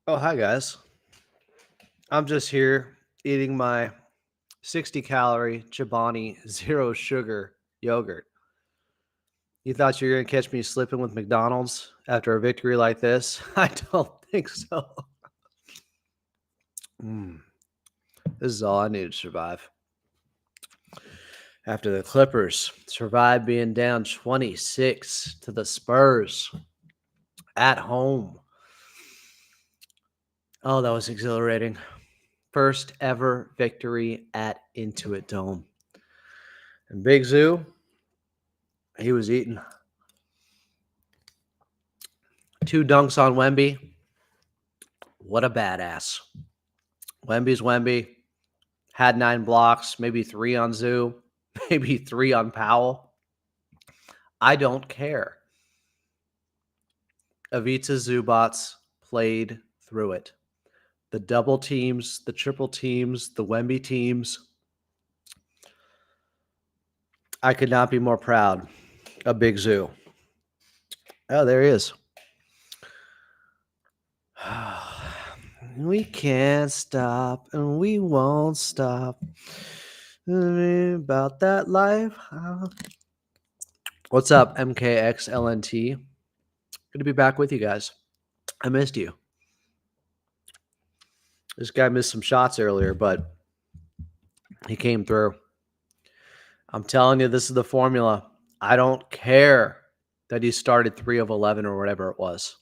Oh, hi guys. I'm just here eating my 60 calorie Chobani zero sugar yogurt. You thought you were going to catch me slipping with McDonald's after a victory like this? I don't think so. Mm, this is all I need to survive. After the Clippers survived being down 26 to the Spurs at home. Oh, that was exhilarating. First ever victory at Intuit Dome. And Big Zoo, he was eating. 2 dunks on Wemby. What a badass. Wemby's Wemby. Had 9 blocks, maybe 3 on Zoo, maybe 3 on Powell. I don't care. Ivica Zubats played through it. The double teams, the triple teams, the Wemby teams. I could not be more proud of Big Zoo. Oh, there he is. We can't stop and we won't stop. About that life. What's up, MKXLNT? Good to be back with you guys. I missed you. This guy missed some shots earlier, but he came through. I'm telling you, this is the formula. I don't care that he started 3 of 11 or whatever it was.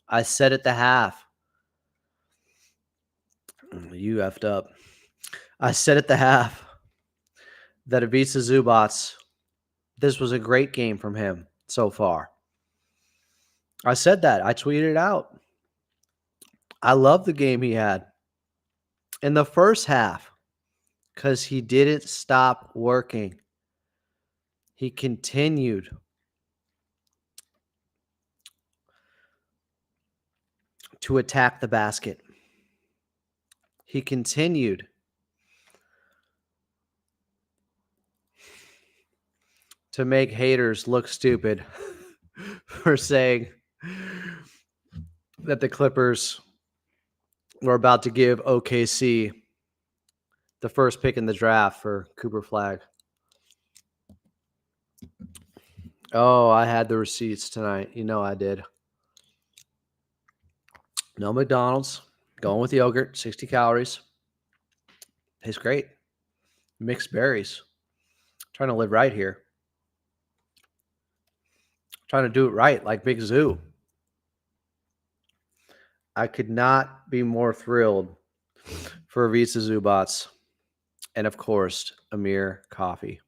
I said at the half. You effed up. I said at the half that Ivica Zubats, this was a great game from him so far. I said that. I tweeted it out. I love the game he had in the first half because he didn't stop working. He continued to attack the basket. He continued to make haters look stupid for saying that the Clippers were about to give OKC the first pick in the draft for Cooper Flag. Oh, I had the receipts tonight. You know I did. No McDonald's. Going with yogurt, 60 calories. Tastes great. Mixed berries. Trying to live right here. Trying to do it right, like Big Zoo. I could not be more thrilled for Ivica Zubats and, of course, Amir Coffee.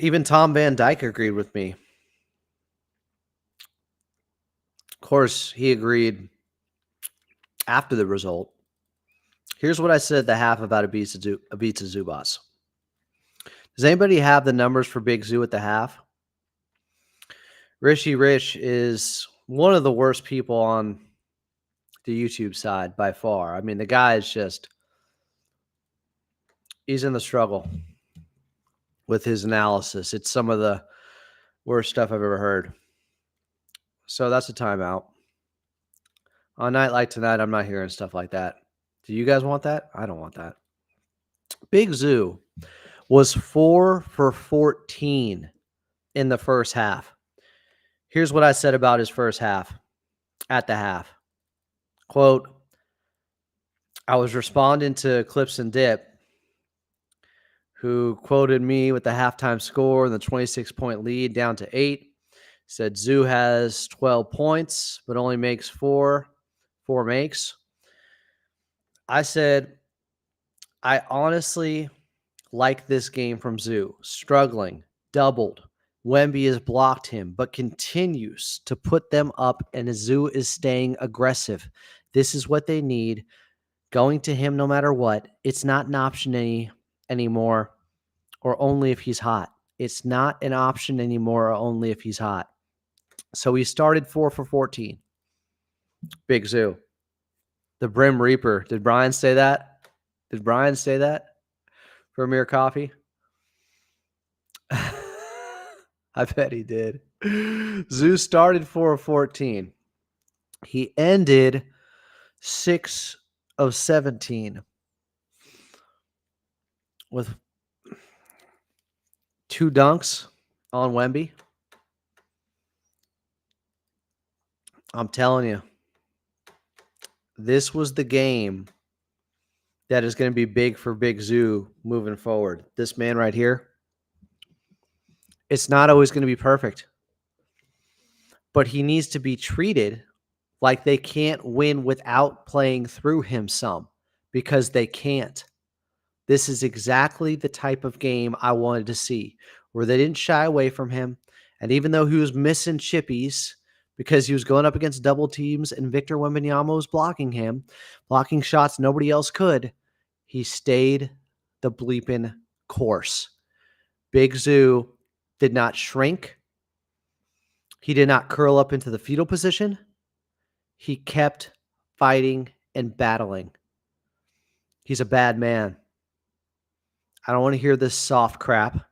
Even Tom Van Dyke agreed with me. Of course, he agreed after the result. Here's what I said at the half about Ivica Zubats. Does anybody have the numbers for Big Zoo at the half? Richie Rich is one of the worst people on the YouTube side by far. I mean, the guy is just, he's in the struggle with his analysis. It's some of the worst stuff I've ever heard. So that's a timeout. On a night like tonight, I'm not hearing stuff like that. Do you guys want that? I don't want that. Big Zoo was 4 for 14 in the first half. Here's what I said about his first half at the half. Quote, I was responding to Clips and Dip, who quoted me with the halftime score and the 26-point lead down to 8. Said Zoo has 12 points, but only makes 4 makes. I said, I honestly like this game from Zoo. Struggling, doubled. Wemby has blocked him, but continues to put them up, and Zoo is staying aggressive. This is what they need. Going to him no matter what. It's not an option anymore, or only if he's hot. It's not an option anymore, or only if he's hot. So he started 4 for 14. Big Zoo. The Brim Reaper. Did Brian say that? Did Brian say that for Amir Coffee? I bet he did. Zoo started 4 of 14. He ended 6 of 17 with 2 dunks on Wemby. I'm telling you, this was the game that is going to be big for Big Zoo moving forward. This man right here, it's not always going to be perfect, but he needs to be treated like they can't win without playing through him some, because they can't. This is exactly the type of game I wanted to see, where they didn't shy away from him. And even though he was missing chippies because he was going up against double teams and Victor Wembanyama was blocking him, blocking shots nobody else could, he stayed the bleeping course. Big Zoo did not shrink. He did not curl up into the fetal position. He kept fighting and battling. He's a bad man. I don't want to hear this soft crap.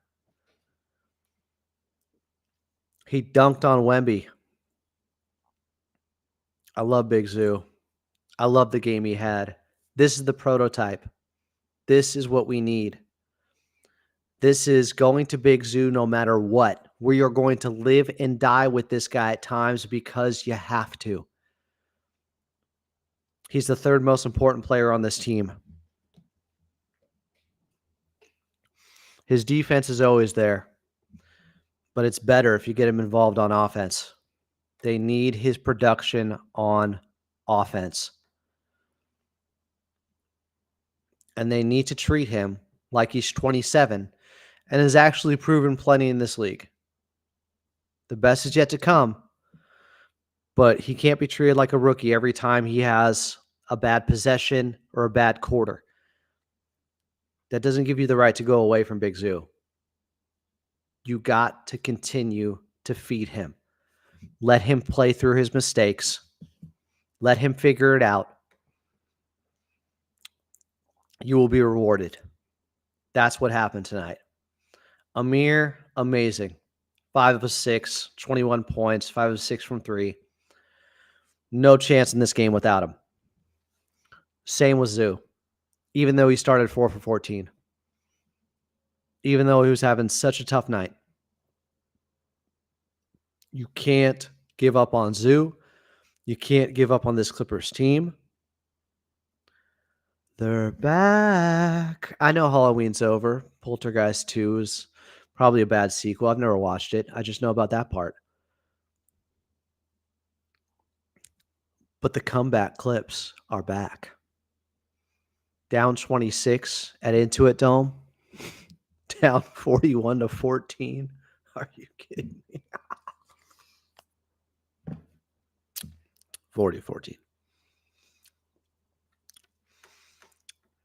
He dunked on Wemby. I love Big Zoo. I love the game he had. This is the prototype. This is what we need. This is going to Big Zoo no matter what. We are going to live and die with this guy at times because you have to. He's the third most important player on this team. His defense is always there, but it's better if you get him involved on offense. They need his production on offense. And they need to treat him like he's 27 and has actually proven plenty in this league. The best is yet to come, but he can't be treated like a rookie every time he has a bad possession or a bad quarter. That doesn't give you the right to go away from Big Zoo. You got to continue to feed him. Let him play through his mistakes. Let him figure it out. You will be rewarded. That's what happened tonight. Amir, amazing. 5 of 6, 21 points, 5 of 6 from 3. No chance in this game without him. Same with Zoo. Even though he started 4 for 14. Even though he was having such a tough night. You can't give up on Zoo. You can't give up on this Clippers team. They're back. I know Halloween's over. Poltergeist 2 is probably a bad sequel. I've never watched it. I just know about that part. But the comeback clips are back. Down 26 at Intuit Dome. Down 41-14. Are you kidding me? 40-14.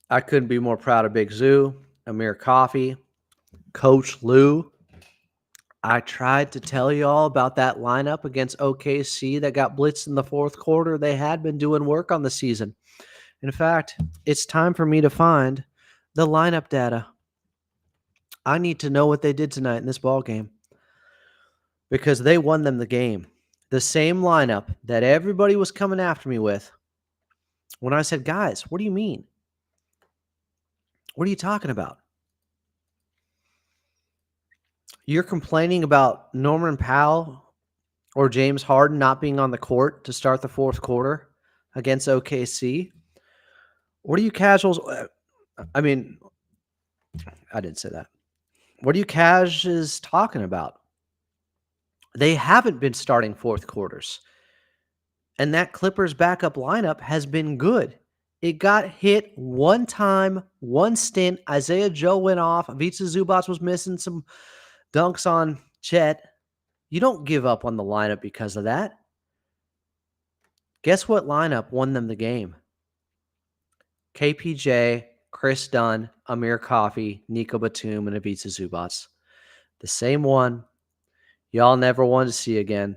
I couldn't be more proud of Big Zoo, Amir Coffee, Coach Lue. I tried to tell you all about that lineup against OKC that got blitzed in the fourth quarter. They had been doing work on the season. In fact, it's time for me to find the lineup data. I need to know what they did tonight in this ball game because they won them the game. The same lineup that everybody was coming after me with when I said, guys, what do you mean? What are you talking about? You're complaining about Norman Powell or James Harden not being on the court to start the fourth quarter against OKC? What are you casuals? I mean, I didn't say that. What are you casuals talking about? They haven't been starting fourth quarters. And that Clippers backup lineup has been good. It got hit one time, one stint. Isaiah Joe went off. Ivica Zubac was missing some dunks on Chet. You don't give up on the lineup because of that. Guess what lineup won them the game? KPJ, Chris Dunn, Amir Coffee, Nico Batum, and Ivica Zubac. The same one y'all never wanted to see again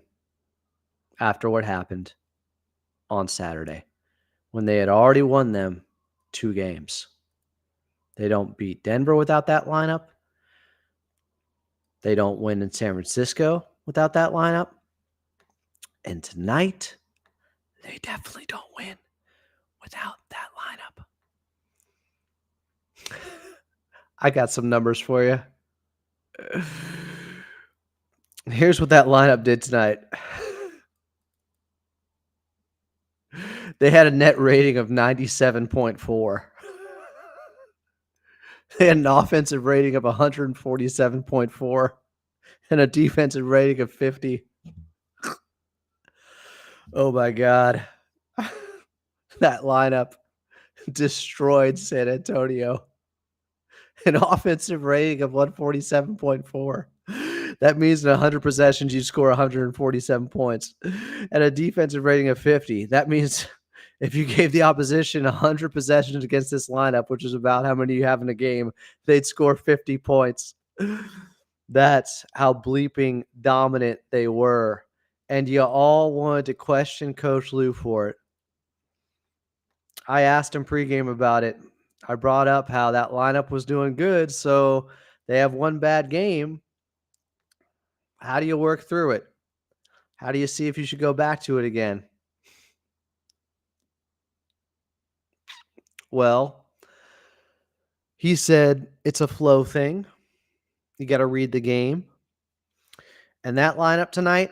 after what happened on Saturday when they had already won them 2 games. They don't beat Denver without that lineup. They don't win in San Francisco without that lineup. And tonight, They definitely don't win without that lineup. I got some numbers for you. Here's what that lineup did tonight. They had a net rating of 97.4. They had an offensive rating of 147.4 and a defensive rating of 50. Oh my God. That lineup destroyed San Antonio. An offensive rating of 147.4. That means in 100 possessions, you score 147 points. And a defensive rating of 50. That means if you gave the opposition 100 possessions against this lineup, which is about how many you have in a game, they'd score 50 points. That's how bleeping dominant they were. And you all wanted to question Coach Lue for it. I asked him pregame about it. I brought up how that lineup was doing good, so they have one bad game. How do you work through it? How do you see if you should go back to it again? Well, he said it's a flow thing. You got to read the game. And that lineup tonight,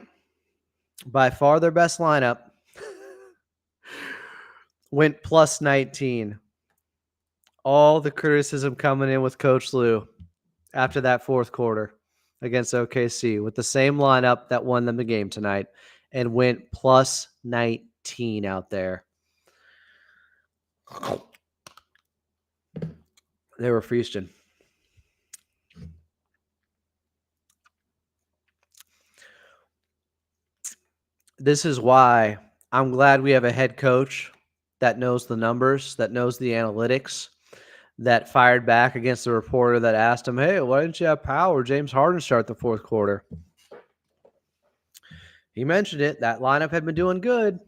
by far their best lineup, went plus 19. All the criticism coming in with Coach Lue after that fourth quarter against OKC with the same lineup that won them the game tonight and went plus 19 out there. They were feasting. This is why I'm glad we have a head coach that knows the numbers, that knows the analytics, that fired back against the reporter that asked him, hey, why didn't you have Powell or James Harden start the fourth quarter? He mentioned it. That lineup had been doing good.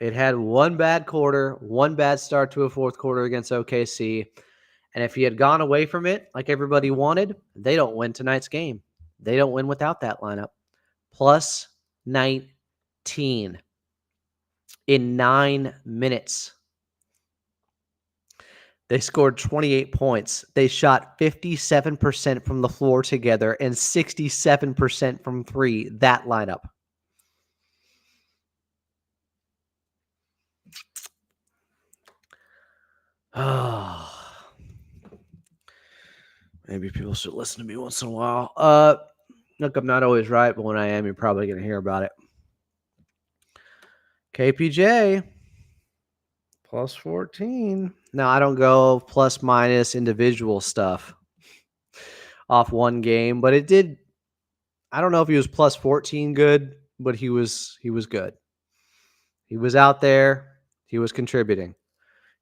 It had one bad quarter, one bad start to a fourth quarter against OKC. And if he had gone away from it like everybody wanted, they don't win tonight's game. They don't win without that lineup. Plus 19 in 9 minutes. They scored 28 points. They shot 57% from the floor together and 67% from three. That lineup. Oh. Maybe people should listen to me once in a while. Look, I'm not always right, but when I am, you're probably going to hear about it. KPJ, plus 14. Now, I don't go plus minus individual stuff off one game, but it did. I don't know if he was plus 14 good, but he was good. He was out there. He was contributing.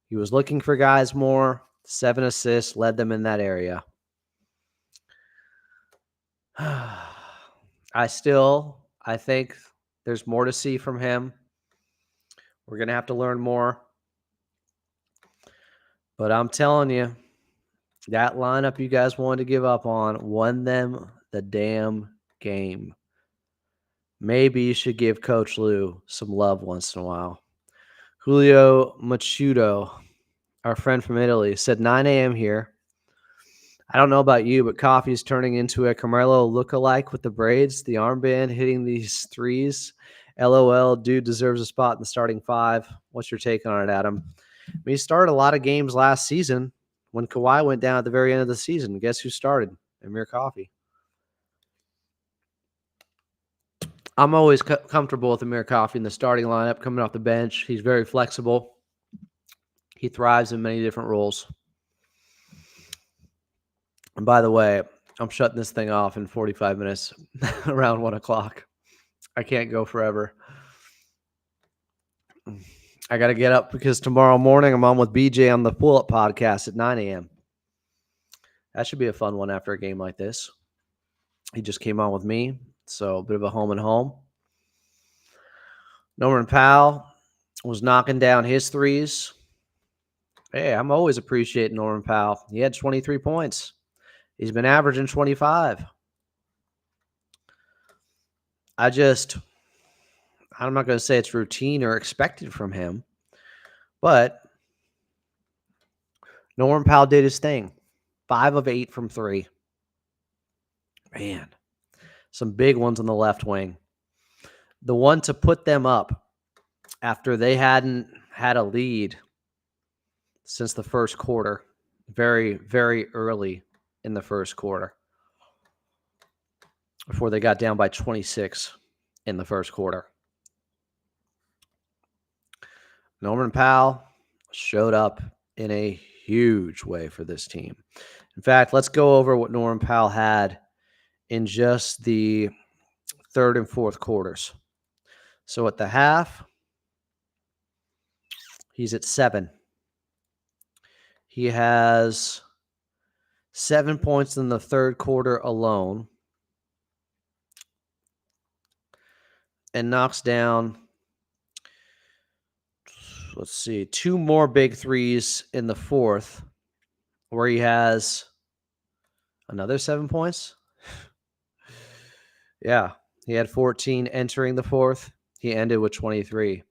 He was looking for guys more. 7 assists, led them in that area. I think there's more to see from him. We're going to have to learn more. But I'm telling you, that lineup you guys wanted to give up on won them the damn game. Maybe you should give Coach Lue some love once in a while. Julio Machudo, our friend from Italy, said 9 a.m. here. I don't know about you, but coffee's turning into a Carmelo lookalike with the braids, the armband, hitting these threes. LOL, dude deserves a spot in the starting five. What's your take on it, Adam? I mean, he started a lot of games last season when Kawhi went down at the very end of the season. Guess who started? Amir Coffee. I'm always comfortable with Amir Coffee in the starting lineup, coming off the bench. He's very flexible. He thrives in many different roles. And by the way, I'm shutting this thing off in 45 minutes around 1 o'clock. I can't go forever. I got to get up because tomorrow morning I'm on with BJ on the Pull Up podcast at 9 a.m. That should be a fun one after a game like this. He just came on with me, so a bit of a home and home. Norman Powell was knocking down his threes. Hey, I'm always appreciating Norman Powell. He had 23 points. He's been averaging 25. I I'm not going to say it's routine or expected from him, but Norman Powell did his thing. 5 of 8 from 3. Man, some big ones on the left wing. The one to put them up after they hadn't had a lead since the first quarter, very, very early in the first quarter, before they got down by 26 in the first quarter. Norman Powell showed up in a huge way for this team. In fact, let's go over what Norman Powell had in just the third and fourth quarters. So at the half, he's at 7. He has 7 points in the third quarter alone and knocks down, let's see, 2 more big threes in the fourth, where he has another 7 points. Yeah, he had 14 entering the fourth. He ended with 23.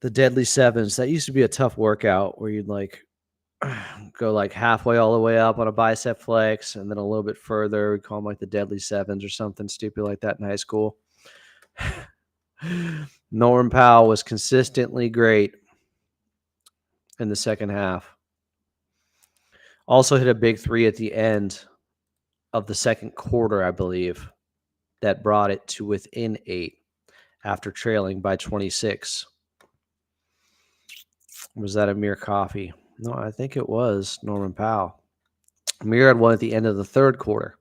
The deadly sevens. That used to be a tough workout where you'd like go like halfway all the way up on a bicep flex and then a little bit further. We call them like the deadly sevens or something stupid like that in high school. Norman Powell was consistently great in the second half. Also hit a big 3 at the end of the second quarter, I believe, that brought it to within 8 after trailing by 26. Was that Amir Coffee? No, I think it was Norman Powell. Amir had one at the end of the third quarter.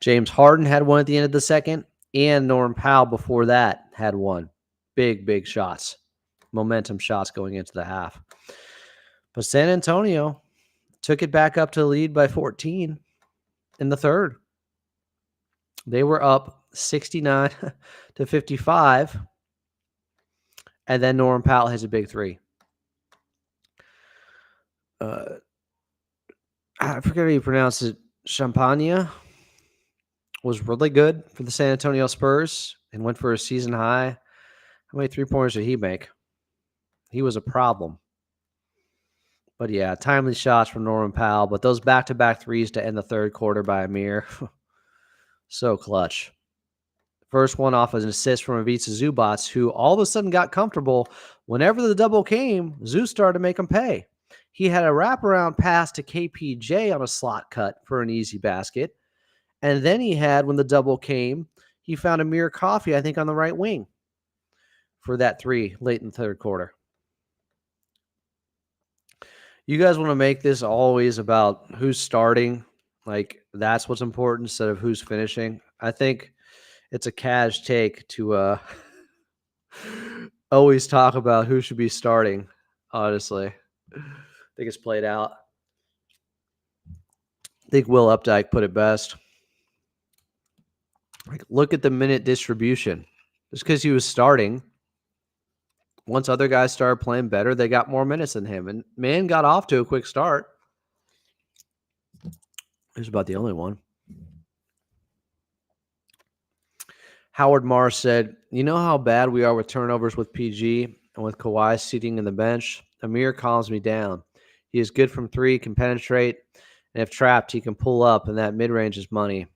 James Harden had one at the end of the second, and Norman Powell before that had one. Big, big shots. Momentum shots going into the half. But San Antonio took it back up to the lead by 14 in the third. They were up 69 to 55, and then Norman Powell has a big 3. I forget how you pronounce it. Champagne was really good for the San Antonio Spurs and went for a season high. How many 3-pointers did he make? He was a problem. But yeah, timely shots from Norman Powell. But those back-to-back threes to end the third quarter by Amir, so clutch. First one off as an assist from Ivica Zubac, who all of a sudden got comfortable. Whenever the double came, Zoo started to make him pay. He had a wraparound pass to KPJ on a slot cut for an easy basket. And then he had, when the double came, he found Amir Coffee, I think, on the right wing for that 3 late in the third quarter. You guys want to make this always about who's starting. Like, that's what's important instead of who's finishing. I think it's a cash take to always talk about who should be starting, honestly. I think it's played out. I think Will Updike put it best. Like, look at the minute distribution. Just because he was starting, once other guys started playing better, they got more minutes than him. And Mann got off to a quick start. He was about the only one. Howard Mars said, you know how bad we are with turnovers with PG and with Kawhi sitting in the bench? Amir calms me down. He is good from 3, can penetrate, and if trapped, he can pull up, and that mid-range is money.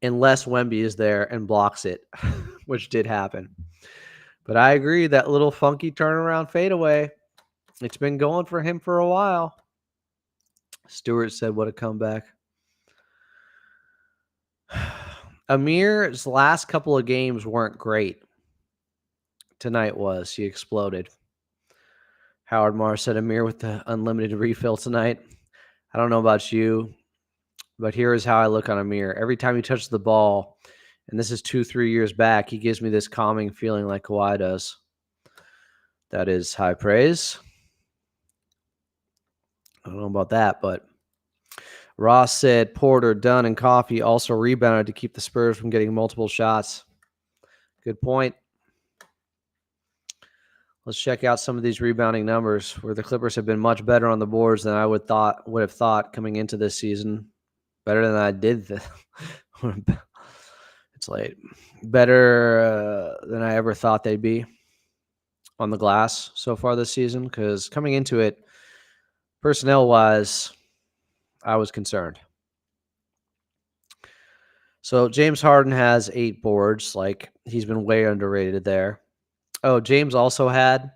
Unless Wemby is there and blocks it, which did happen. But I agree, that little funky turnaround fadeaway, it's been going for him for a while. Stewart said, what a comeback. Amir's last couple of games weren't great. Tonight was. He exploded. Howard Mars said, Amir with the unlimited refill tonight. I don't know about you, but here is how I look on Amir. Every time he touches the ball, and this is 2-3 years back, he gives me this calming feeling like Kawhi does. That is high praise. I don't know about that, but Ross said Porter, Dunn, and Coffee also rebounded to keep the Spurs from getting multiple shots. Good point. Let's check out some of these rebounding numbers where the Clippers have been much better on the boards than I would have thought coming into this season. Better than I did. It's late. Better than I ever thought they'd be on the glass so far this season, because coming into it, personnel-wise, I was concerned. So James Harden has 8 boards. Like, he's been way underrated there. Oh, James also had,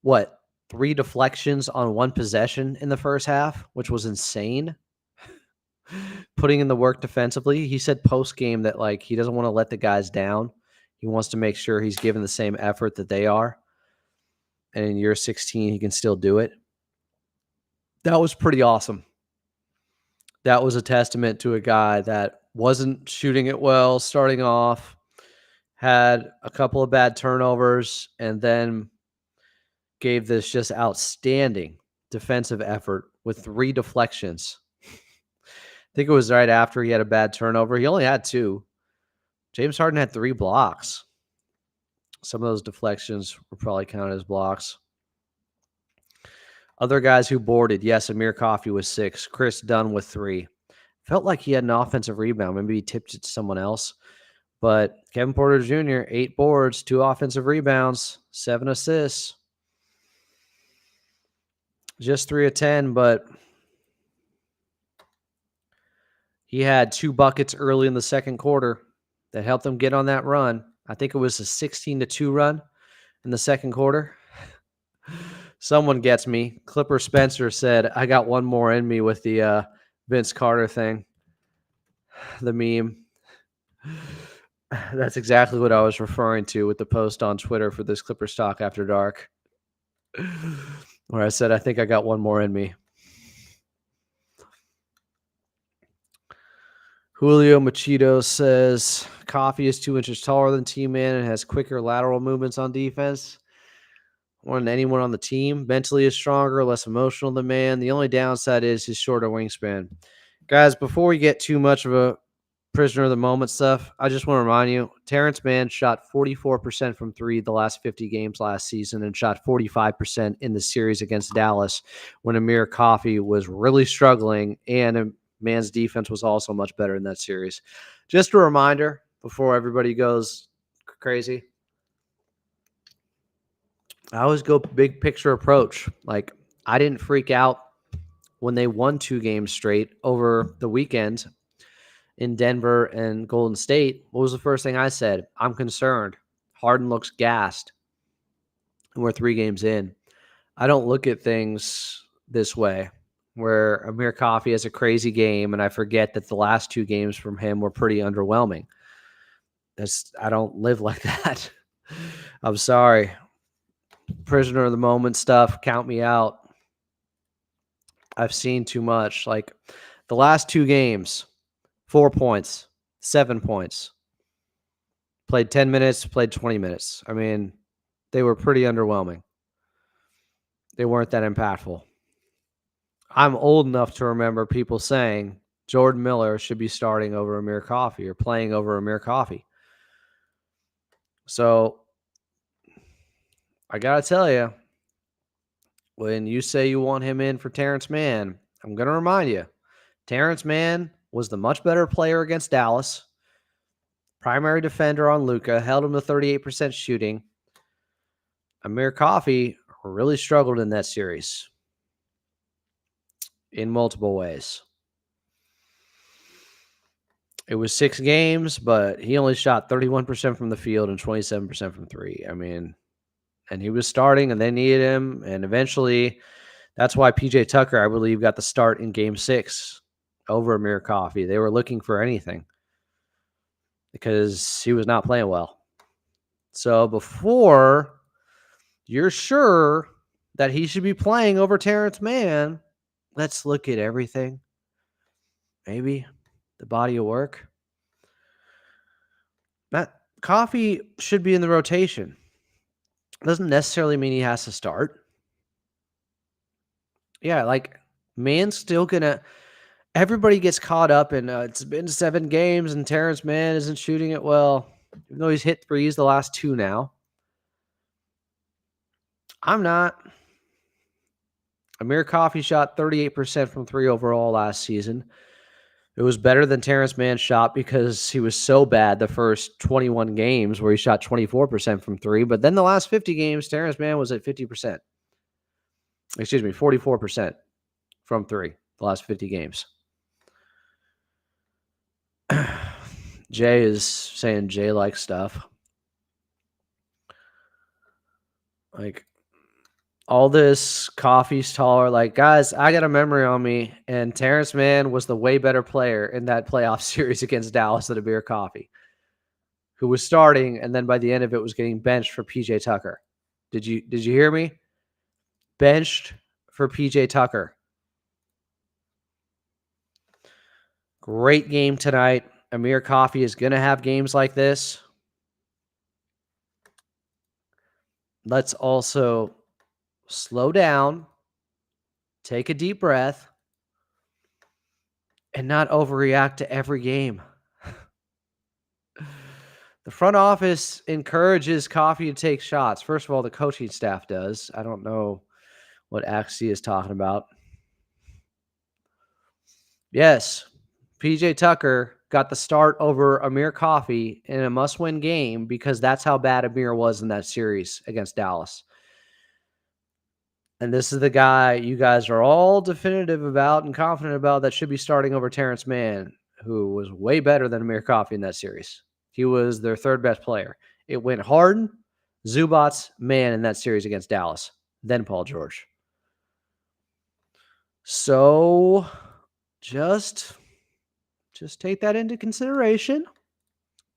3 deflections on 1 possession in the first half, which was insane. Putting in the work defensively. He said post-game that, like, he doesn't want to let the guys down. He wants to make sure he's giving the same effort that they are. And in year 16, he can still do it. That was pretty awesome. That was a testament to a guy that wasn't shooting it well starting off, had a couple of bad turnovers, and then gave this just outstanding defensive effort with 3 deflections. I think it was right after he had a bad turnover. He only had 2. James Harden had 3 blocks. Some of those deflections were probably counted as blocks. Other guys who boarded, yes, Amir Coffey was 6. Chris Dunn with 3. Felt like he had an offensive rebound. Maybe he tipped it to someone else. But Kevin Porter Jr., 8 boards, 2 offensive rebounds, 7 assists. Just 3 of 10, but he had 2 buckets early in the second quarter that helped them get on that run. I think it was a 16-2 run in the second quarter. Someone gets me. Clipper Spencer said, I got one more in me with the Vince Carter thing. The meme. That's exactly what I was referring to with the post on Twitter for this Clipper Stock After Dark, where I said, I think I got one more in me. Julio Machito says, Coffey is 2 inches taller than T-Man and has quicker lateral movements on defense. More than anyone on the team. Mentally is stronger, less emotional than Mann. The only downside is his shorter wingspan. Guys, before we get too much of a prisoner of the moment stuff, I just want to remind you, Terrence Mann shot 44% from 3 the last 50 games last season and shot 45% in the series against Dallas when Amir Coffey was really struggling, and Mann's defense was also much better in that series. Just a reminder before everybody goes crazy. I always go big picture approach. Like, I didn't freak out when they won 2 games straight over the weekend in Denver and Golden State. What was the first thing I said? I'm concerned. Harden looks gassed. And we're 3 games in. I don't look at things this way, where Amir Coffey has a crazy game and I forget that the last 2 games from him were pretty underwhelming. I don't live like that. I'm sorry. Prisoner of the moment stuff, count me out. I've seen too much. Like, the last 2 games, 4 points, 7 points. Played 10 minutes, played 20 minutes. I mean, they were pretty underwhelming. They weren't that impactful. I'm old enough to remember people saying Jordan Miller should be starting over Amir Coffey or playing over Amir Coffey. So, I got to tell you, when you say you want him in for Terrence Mann, I'm going to remind you, Terrence Mann was the much better player against Dallas. Primary defender on Luka, held him to 38% shooting. Amir Coffey really struggled in that series in multiple ways. It was 6 games, but he only shot 31% from the field and 27% from 3. I mean, and he was starting and they needed him. And eventually, that's why PJ Tucker, I believe, got the start in game 6 over Amir Coffey. They were looking for anything because he was not playing well. So before you're sure that he should be playing over Terrence Mann, let's look at everything. Maybe the body of work. That Coffey should be in the rotation. Doesn't necessarily mean he has to start. Yeah, like, Mann's still gonna. Everybody gets caught up in it's been 7 games and Terrence Mann isn't shooting it well, even though he's hit threes the last 2 now. I'm not. Amir Coffey shot 38% from 3 overall last season. It was better than Terrence Mann's shot because he was so bad the first 21 games where he shot 24% from three. But then the last 50 games, Terrence Mann was at 50%. Excuse me, 44% from three the last 50 games. Jay is saying Jay likes stuff. Like, all this coffee's taller. Like, guys, I got a memory on me, and Terrence Mann was the way better player in that playoff series against Dallas than Amir Coffee, who was starting, and then by the end of it was getting benched for PJ Tucker. Did you hear me? Benched for PJ Tucker. Great game tonight. Amir Coffee is going to have games like this. Let's also slow down, take a deep breath, and not overreact to every game. The front office encourages Coffee to take shots. First of all, the coaching staff does. I don't know what Axie is talking about. Yes, PJ Tucker got the start over Amir Coffee in a must-win game because that's how bad Amir was in that series against Dallas. And this is the guy you guys are all definitive about and confident about that should be starting over Terrence Mann, who was way better than Amir Coffee in that series. He was their third best player. It went Harden, Zubac, Mann in that series against Dallas, then Paul George. So just take that into consideration.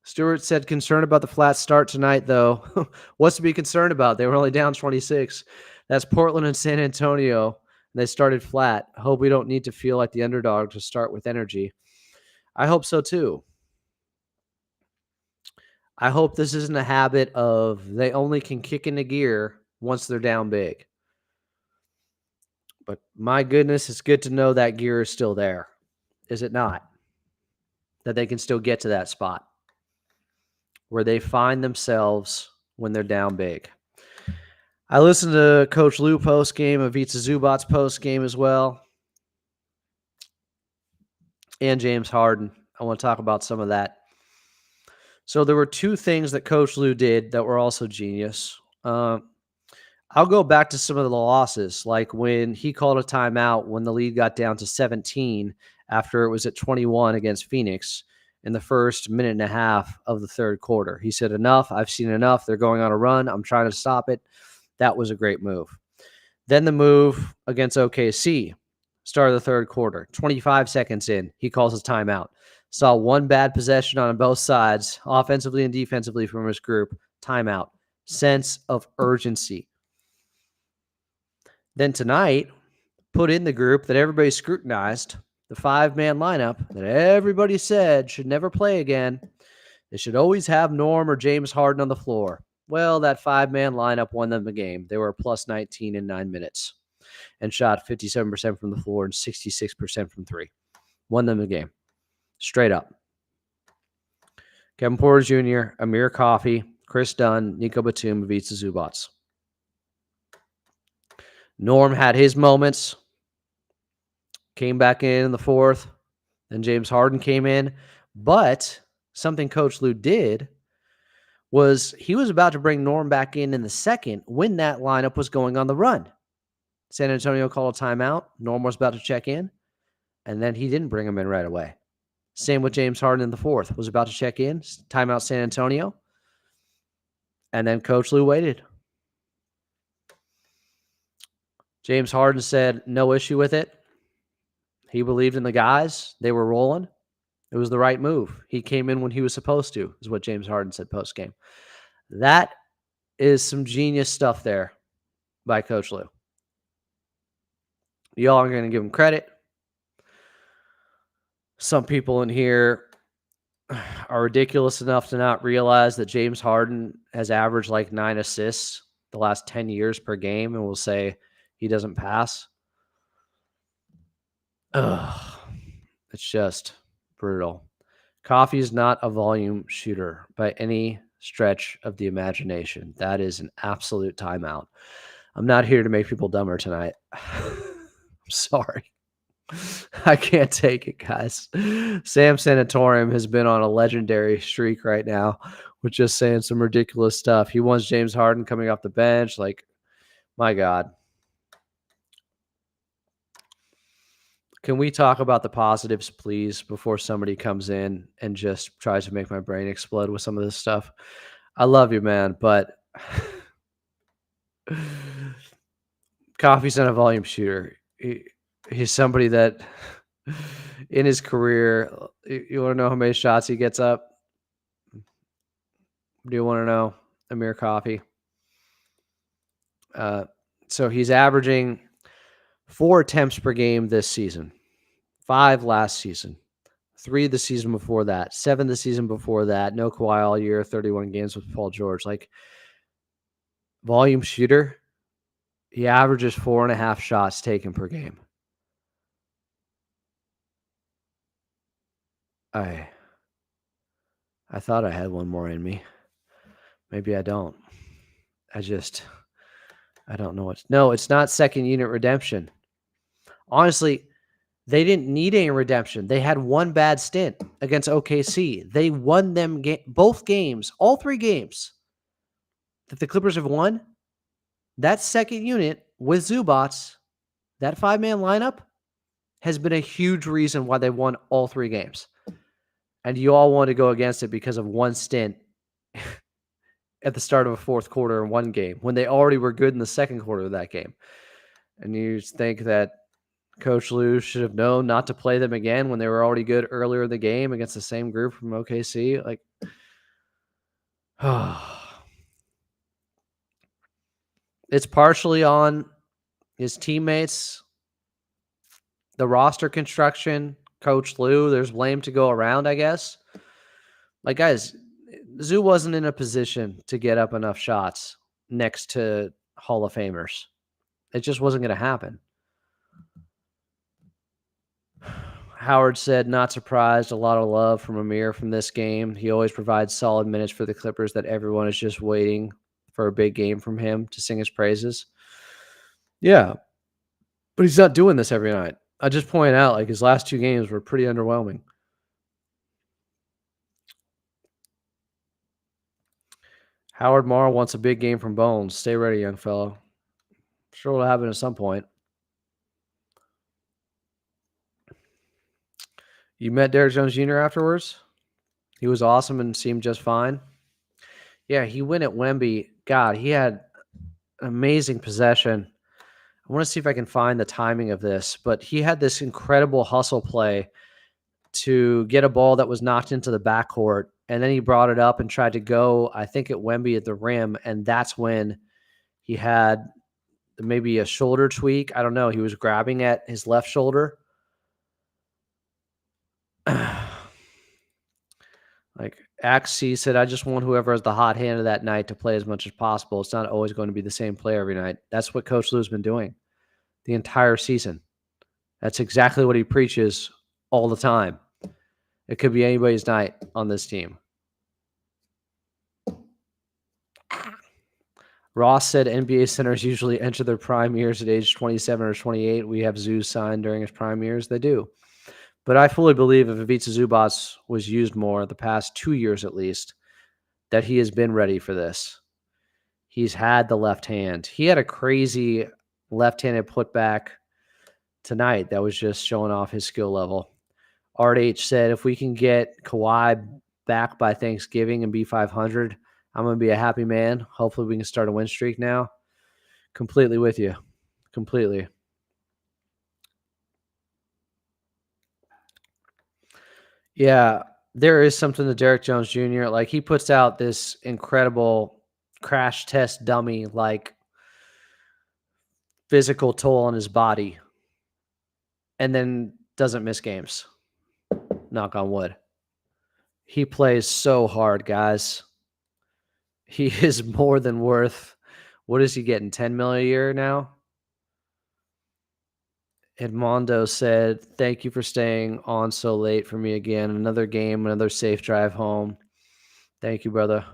Stewart said concerned about the flat start tonight, though. What's to be concerned about? They were only down 26. That's Portland and San Antonio. And they started flat. Hope we don't need to feel like the underdog to start with energy. I hope so, too. I hope this isn't a habit of they only can kick into gear once they're down big. But my goodness, it's good to know that gear is still there. Is it not? That they can still get to that spot where they find themselves when they're down big. I listened to Coach Lue post-game, Ivica Zubac's post-game as well, and James Harden. I want to talk about some of that. So there were two things that Coach Lue did that were also genius. I'll go back to some of the losses, like when he called a timeout when the lead got down to 17 after it was at 21 against Phoenix in the first minute and a half of the third quarter. He said, enough. I've seen enough. They're going on a run. I'm trying to stop it. That was a great move. Then the move against OKC, start of the third quarter, 25 seconds in, he calls his timeout. Saw one bad possession on both sides, offensively and defensively from his group. Timeout. Sense of urgency. Then tonight, put in the group that everybody scrutinized, the five-man lineup that everybody said should never play again. They should always have Norm or James Harden on the floor. Well, that five-man lineup won them the game. They were plus 19 in 9 minutes and shot 57% from the floor and 66% from three. Won them the game. Straight up. Kevin Porter Jr., Amir Coffee, Chris Dunn, Nico Batum, Ivica Zubac. Norm had his moments. Came back in the fourth. Then James Harden came in. But something Coach Lue did was he was about to bring Norm back in the second when that lineup was going on the run. San Antonio called a timeout. Norm was about to check in, and then he didn't bring him in right away. Same with James Harden in the fourth. Was about to check in, timeout San Antonio, and then Coach Lue waited. James Harden said no issue with it. He believed in the guys. They were rolling. It was the right move. He came in when he was supposed to, is what James Harden said post-game. That is some genius stuff there by Coach Lue. Y'all are going to give him credit. Some people in here are ridiculous enough to not realize that James Harden has averaged like 9 assists the last 10 years per game and will say he doesn't pass. Ugh, it's just brutal. Coffee is not a volume shooter by any stretch of the imagination. That is an absolute timeout. I'm not here to make people dumber tonight. I'm sorry. I can't take it, guys. Sam Sanatorium has been on a legendary streak right now with just saying some ridiculous stuff. He wants James Harden coming off the bench. Like, my God. Can we talk about the positives, please, before somebody comes in and just tries to make my brain explode with some of this stuff? I love you, man, but Coffee's not a volume shooter. He's somebody that in his career, you want to know how many shots he gets up? Do you want to know? Amir Coffee. So he's averaging 4 attempts per game this season, 5 last season, 3 the season before that, 7 the season before that, no Kawhi all year, 31 games with Paul George. Like, volume shooter, he averages 4.5 shots taken per game. I thought I had one more in me. Maybe I don't. I don't know what. No, it's not second unit redemption. Honestly, they didn't need any redemption. They had one bad stint against OKC. They won them both games, all 3 games that the Clippers have won. That second unit with Zubats, that 5-man lineup, has been a huge reason why they won all 3 games. And you all want to go against it because of one stint at the start of a fourth quarter in one game when they already were good in the second quarter of that game. And you think that Coach Lue should have known not to play them again when they were already good earlier in the game against the same group from OKC. Like, it's partially on his teammates, the roster construction, Coach Lue. There's blame to go around, I guess. Like, guys, Zoo wasn't in a position to get up enough shots next to Hall of Famers. It just wasn't going to happen. Howard said, not surprised. A lot of love from Amir from this game. He always provides solid minutes for the Clippers that everyone is just waiting for a big game from him to sing his praises. Yeah, but he's not doing this every night. I just point out, like, his last 2 games were pretty underwhelming. Howard Marr wants a big game from Bones. Stay ready, young fellow. Sure will happen at some point. You met Derrick Jones Jr. afterwards? He was awesome and seemed just fine. Yeah, he went at Wemby. God, he had an amazing possession. I want to see if I can find the timing of this, but he had this incredible hustle play to get a ball that was knocked into the backcourt, and then he brought it up and tried to go, I think, at Wemby at the rim, and that's when he had maybe a shoulder tweak. I don't know. He was grabbing at his left shoulder. Like, Axie said, I just want whoever has the hot hand of that night to play as much as possible. It's not always going to be the same player every night. That's what Coach Lue's been doing the entire season. That's exactly what he preaches all the time. It could be anybody's night on this team. Ross said NBA centers usually enter their prime years at age 27 or 28. We have Zoo signed during his prime years. They do. But I fully believe if Ivica Zubac was used more the past 2 years at least, that he has been ready for this. He's had the left hand. He had a crazy left-handed putback tonight that was just showing off his skill level. Art H said, if we can get Kawhi back by Thanksgiving and be 500, I'm going to be a happy man. Hopefully we can start a win streak now. Completely with you. Completely. Yeah, there is something to Derrick Jones Jr. Like, he puts out this incredible crash test dummy, like, physical toll on his body, and then doesn't miss games. Knock on wood. He plays so hard, guys. He is more than worth. What is he getting? 10 million a year now? Edmondo said, thank you for staying on so late for me again. Another game, another safe drive home. Thank you, brother.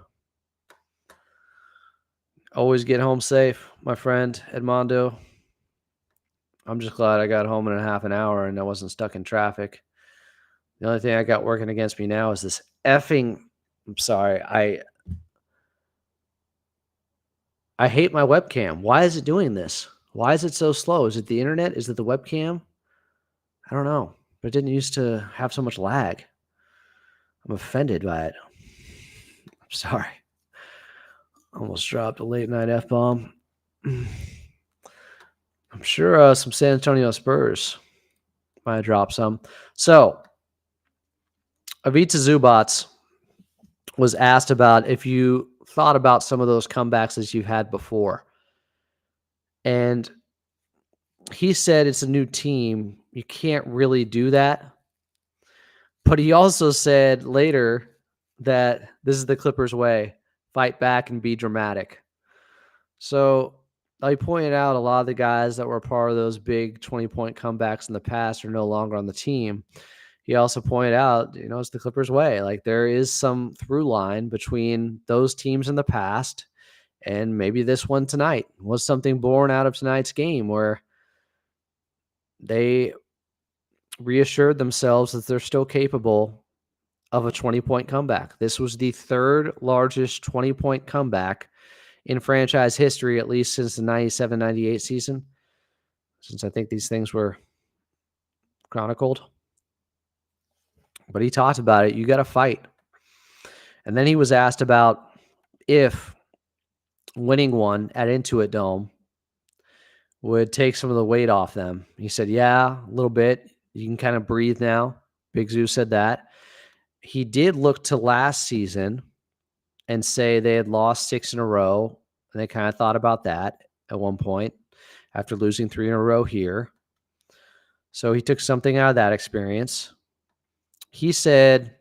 Always get home safe, my friend Edmondo. I'm just glad I got home in a half an hour and I wasn't stuck in traffic. The only thing I got working against me now is this effing. I'm sorry. I hate my webcam. Why is it doing this? Why is it so slow? Is it the internet? Is it the webcam? I don't know. But it didn't used to have so much lag. I'm offended by it. I'm sorry. Almost dropped a late night F-bomb. I'm sure some San Antonio Spurs might drop some. So, Ivica Zubac was asked about if you thought about some of those comebacks that you've had before. And he said it's a new team. You can't really do that. But he also said later that this is the Clippers way. Fight back and be dramatic. So I pointed out a lot of the guys that were part of those big 20-point comebacks in the past are no longer on the team. He also pointed out, it's the Clippers way. Like there is some through line between those teams in the past and maybe this one tonight. Was something born out of tonight's game where they reassured themselves that they're still capable of a 20-point comeback. This was the third largest 20-point comeback in franchise history, at least since the 97-98 season, since I think these things were chronicled. But he talked about it. You got to fight. And then he was asked about if winning one at Intuit Dome would take some of the weight off them. He said, yeah, a little bit. You can kind of breathe now. Big Zoo said that. He did look to last season and say they had lost 6 in a row, and they kind of thought about that at one point after losing 3 in a row here. So he took something out of that experience. He said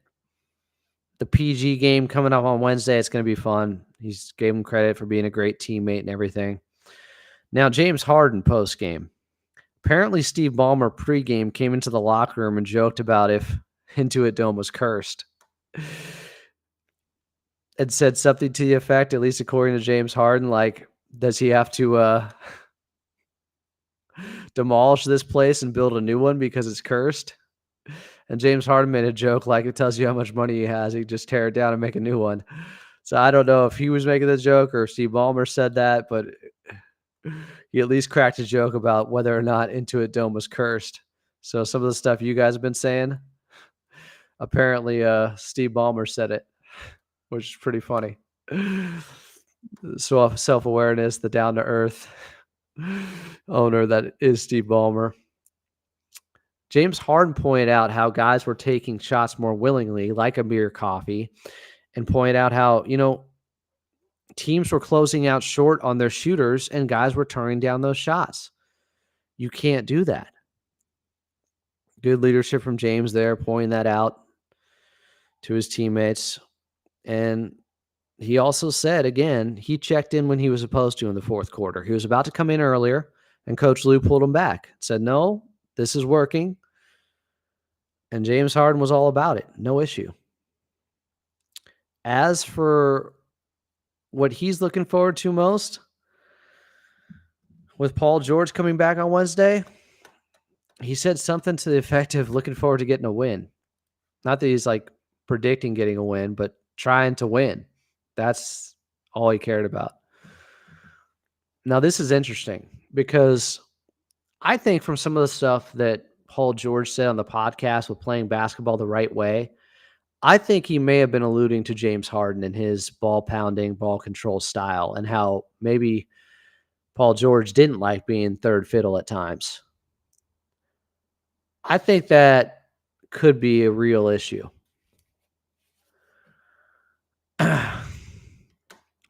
the PG game coming up on Wednesday, it's going to be fun. He gave him credit for being a great teammate and everything. Now, James Harden post-game. Apparently, Steve Ballmer pregame came into the locker room and joked about if Intuit Dome was cursed. And said something to the effect, at least according to James Harden, like, does he have to demolish this place and build a new one because it's cursed? And James Harden made a joke like, it tells you how much money he has. He just tear it down and make a new one. So I don't know if he was making the joke or if Steve Ballmer said that, but he at least cracked a joke about whether or not Intuit Dome was cursed. So some of the stuff you guys have been saying, apparently Steve Ballmer said it, which is pretty funny. So self-awareness, the down-to-earth owner that is Steve Ballmer. James Harden pointed out how guys were taking shots more willingly, like Amir Coffee, and pointed out how, teams were closing out short on their shooters and guys were turning down those shots. You can't do that. Good leadership from James there, pointing that out to his teammates. And he also said, again, he checked in when he was supposed to in the fourth quarter. He was about to come in earlier, and Coach Lue pulled him back. Said, no, this is working. And James Harden was all about it. No issue. As for what he's looking forward to most, with Paul George coming back on Wednesday, he said something to the effect of looking forward to getting a win. Not that he's like predicting getting a win, but trying to win. That's all he cared about. Now, this is interesting because I think from some of the stuff that Paul George said on the podcast with playing basketball the right way, I think he may have been alluding to James Harden and his ball pounding, ball control style and how maybe Paul George didn't like being third fiddle at times. I think that could be a real issue.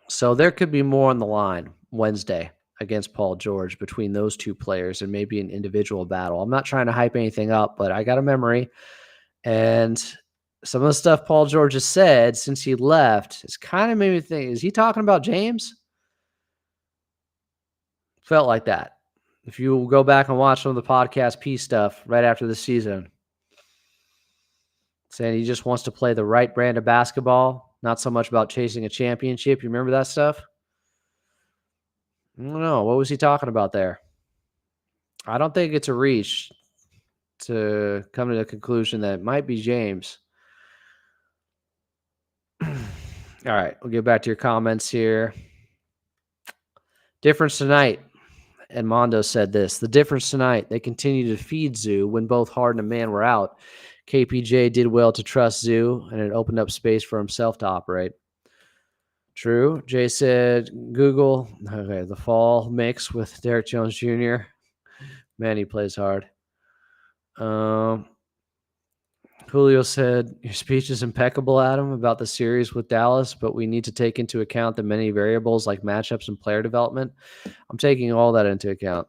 So there could be more on the line Wednesday against Paul George between those two players and maybe an individual battle. I'm not trying to hype anything up, but I got a memory. And some of the stuff Paul George has said since he left has kind of made me think, is he talking about James? Felt like that. If you go back and watch some of the podcast P stuff right after the season, saying he just wants to play the right brand of basketball, not so much about chasing a championship. You remember that stuff? I don't know. What was he talking about there? I don't think it's a reach to come to the conclusion that it might be James. All right, we'll get back to your comments here. Difference tonight. Edmondo said this. The difference tonight, they continue to feed Zoo when both Harden and Mann were out. KPJ did well to trust Zoo, and it opened up space for himself to operate. True. Jay said Google, okay, the fall mix with Derek Jones Jr. Man, he plays hard. Julio said, your speech is impeccable, Adam, about the series with Dallas, but we need to take into account the many variables like matchups and player development. I'm taking all that into account.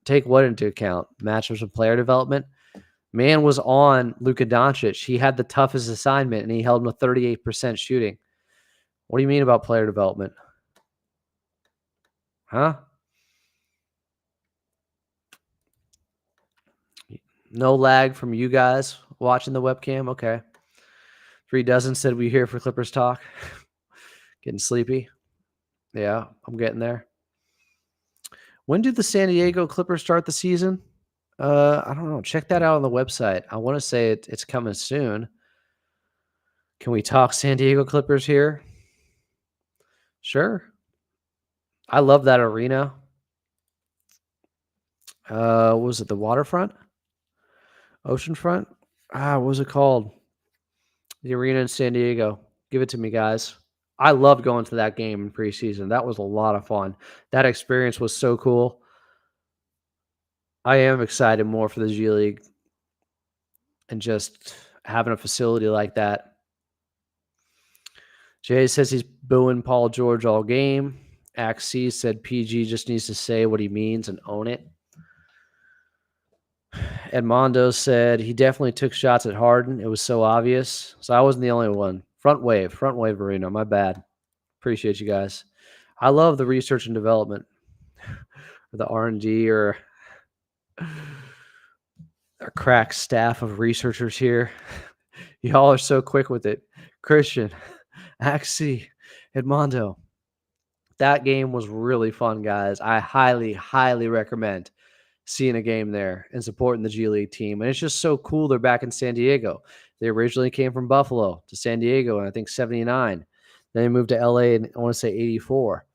Take what into account? Matchups and player development? Mann was on Luka Doncic. He had the toughest assignment, and he held him with 38% shooting. What do you mean about player development? Huh? No lag from you guys watching the webcam? Okay. 3 dozen said we here for Clippers talk. Getting sleepy. Yeah, I'm getting there. When did the San Diego Clippers start the season? I don't know. Check that out on the website. I want to say it's coming soon. Can we talk San Diego Clippers here? Sure. I love that arena. What was it, the waterfront? Oceanfront? What was it called? The arena in San Diego. Give it to me, guys. I loved going to that game in preseason. That was a lot of fun. That experience was so cool. I am excited more for the G League and just having a facility like that. Jay says he's booing Paul George all game. Axie said PG just needs to say what he means and own it. Edmondo said he definitely took shots at Harden. It was so obvious. So I wasn't the only one. Front wave arena. My bad. Appreciate you guys. I love the research and development, or the R&D, or our crack staff of researchers here. Y'all are so quick with it. Christian, Axie, Edmondo. That game was really fun, guys. I highly, highly recommend seeing a game there and supporting the G League team. And it's just so cool they're back in San Diego. They originally came from Buffalo to San Diego in, I think, 79. Then they moved to LA in, I want to say, 84.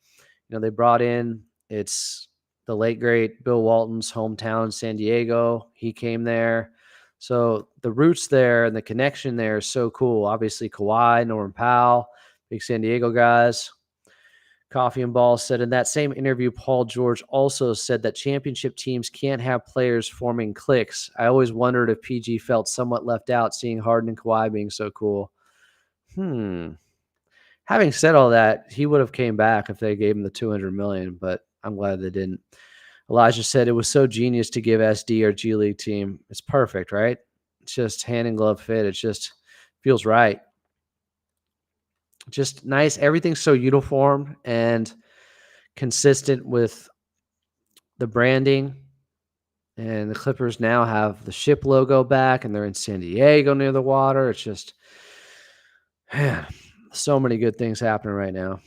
They brought in, it's the late, great Bill Walton's hometown, San Diego. He came there. So the roots there and the connection there is so cool. Obviously, Kawhi, Norman Powell, big San Diego guys. Coffee and Ball said in that same interview, Paul George also said that championship teams can't have players forming cliques. I always wondered if PG felt somewhat left out seeing Harden and Kawhi being so cool. Having said all that, he would have came back if they gave him the $200 million, but I'm glad they didn't. Elijah said it was so genius to give SD our G League team. It's perfect, right? It's just hand in glove fit. It just feels right. Just nice. Everything's so uniform and consistent with the branding. And the Clippers now have the ship logo back, and they're in San Diego near the water. It's just, man, so many good things happening right now.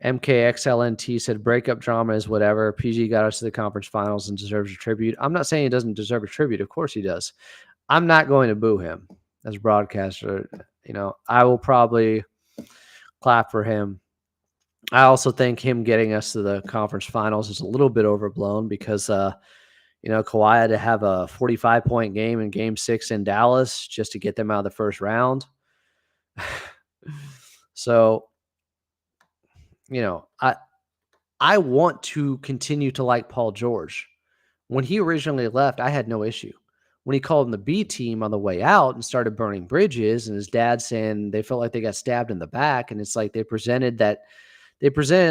MKXLNT said breakup drama is whatever. PG got us to the conference finals and deserves a tribute. I'm not saying he doesn't deserve a tribute. Of course he does. I'm not going to boo him as a broadcaster. I will probably clap for him. I also think him getting us to the conference finals is a little bit overblown because, Kawhi had to have a 45-point game in Game 6 in Dallas just to get them out of the first round. So, I want to continue to like Paul George. When he originally left, I had no issue. When he called him the B team on the way out and started burning bridges, and his dad saying they felt like they got stabbed in the back, and it's like they presented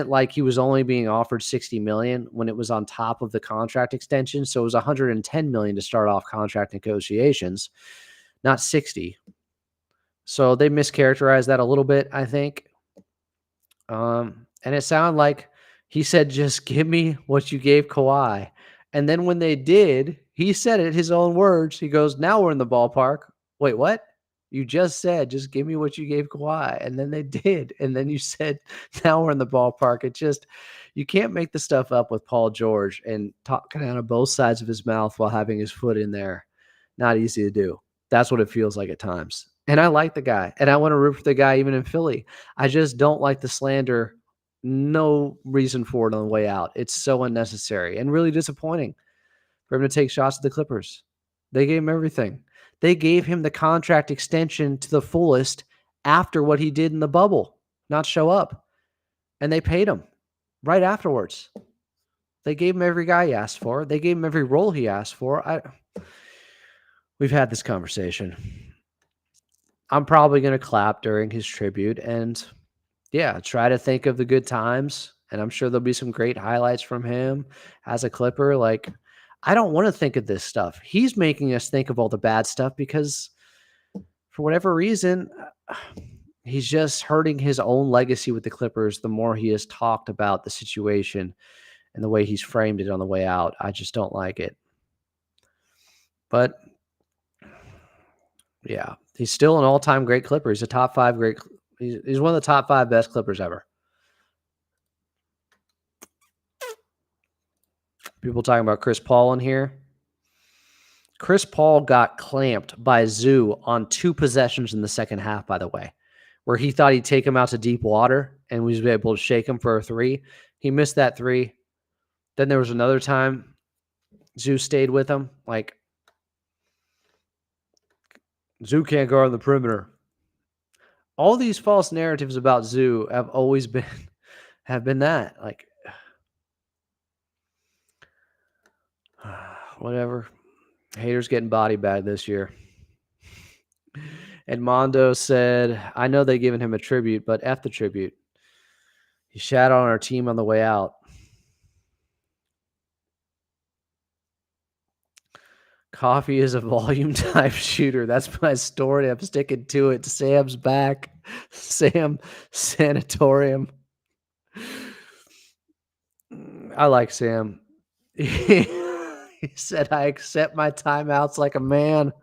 like he was only being offered $60 million when it was on top of the contract extension. So it was $110 million to start off contract negotiations, not 60. So they mischaracterized that a little bit, I think. And it sounded like he said, just give me what you gave Kawhi. And then when they did, he said it, his own words. He goes, now we're in the ballpark. Wait, what? You just said, just give me what you gave Kawhi. And then they did. And then you said, now we're in the ballpark. It just, you can't make the stuff up with Paul George and talking out of both sides of his mouth while having his foot in there. Not easy to do. That's what it feels like at times. And I like the guy. And I want to root for the guy even in Philly. I just don't like the slander. No reason for it on the way out. It's so unnecessary and really disappointing for him to take shots at the Clippers. They gave him everything. They gave him the contract extension to the fullest after what he did in the bubble, not show up. And they paid him right afterwards. They gave him every guy he asked for. They gave him every role he asked for. We've had this conversation. I'm probably going to clap during his tribute and, yeah, try to think of the good times. And I'm sure there'll be some great highlights from him as a Clipper. Like, I don't want to think of this stuff. He's making us think of all the bad stuff because for whatever reason, he's just hurting his own legacy with the Clippers the more he has talked about the situation and the way he's framed it on the way out. I just don't like it. But yeah, he's still an all-time great Clipper. He's a top 5 great. He's one of the top 5 best Clippers ever. People talking about Chris Paul in here. Chris Paul got clamped by Zoo on 2 possessions in the second half, by the way, where he thought he'd take him out to deep water and was able to shake him for a 3. He missed that 3. Then there was another time Zoo stayed with him. Like, Zoo can't guard on the perimeter. All these false narratives about Zoo have always been that. Like, whatever. Haters getting body bag this year. And Mondo said, I know they've given him a tribute, but F the tribute. He shat on our team on the way out. Coffee is a volume type shooter. That's my story. I'm sticking to it. Sam's back. Sam Sanatorium. I like Sam. He said, I accept my timeouts like a man.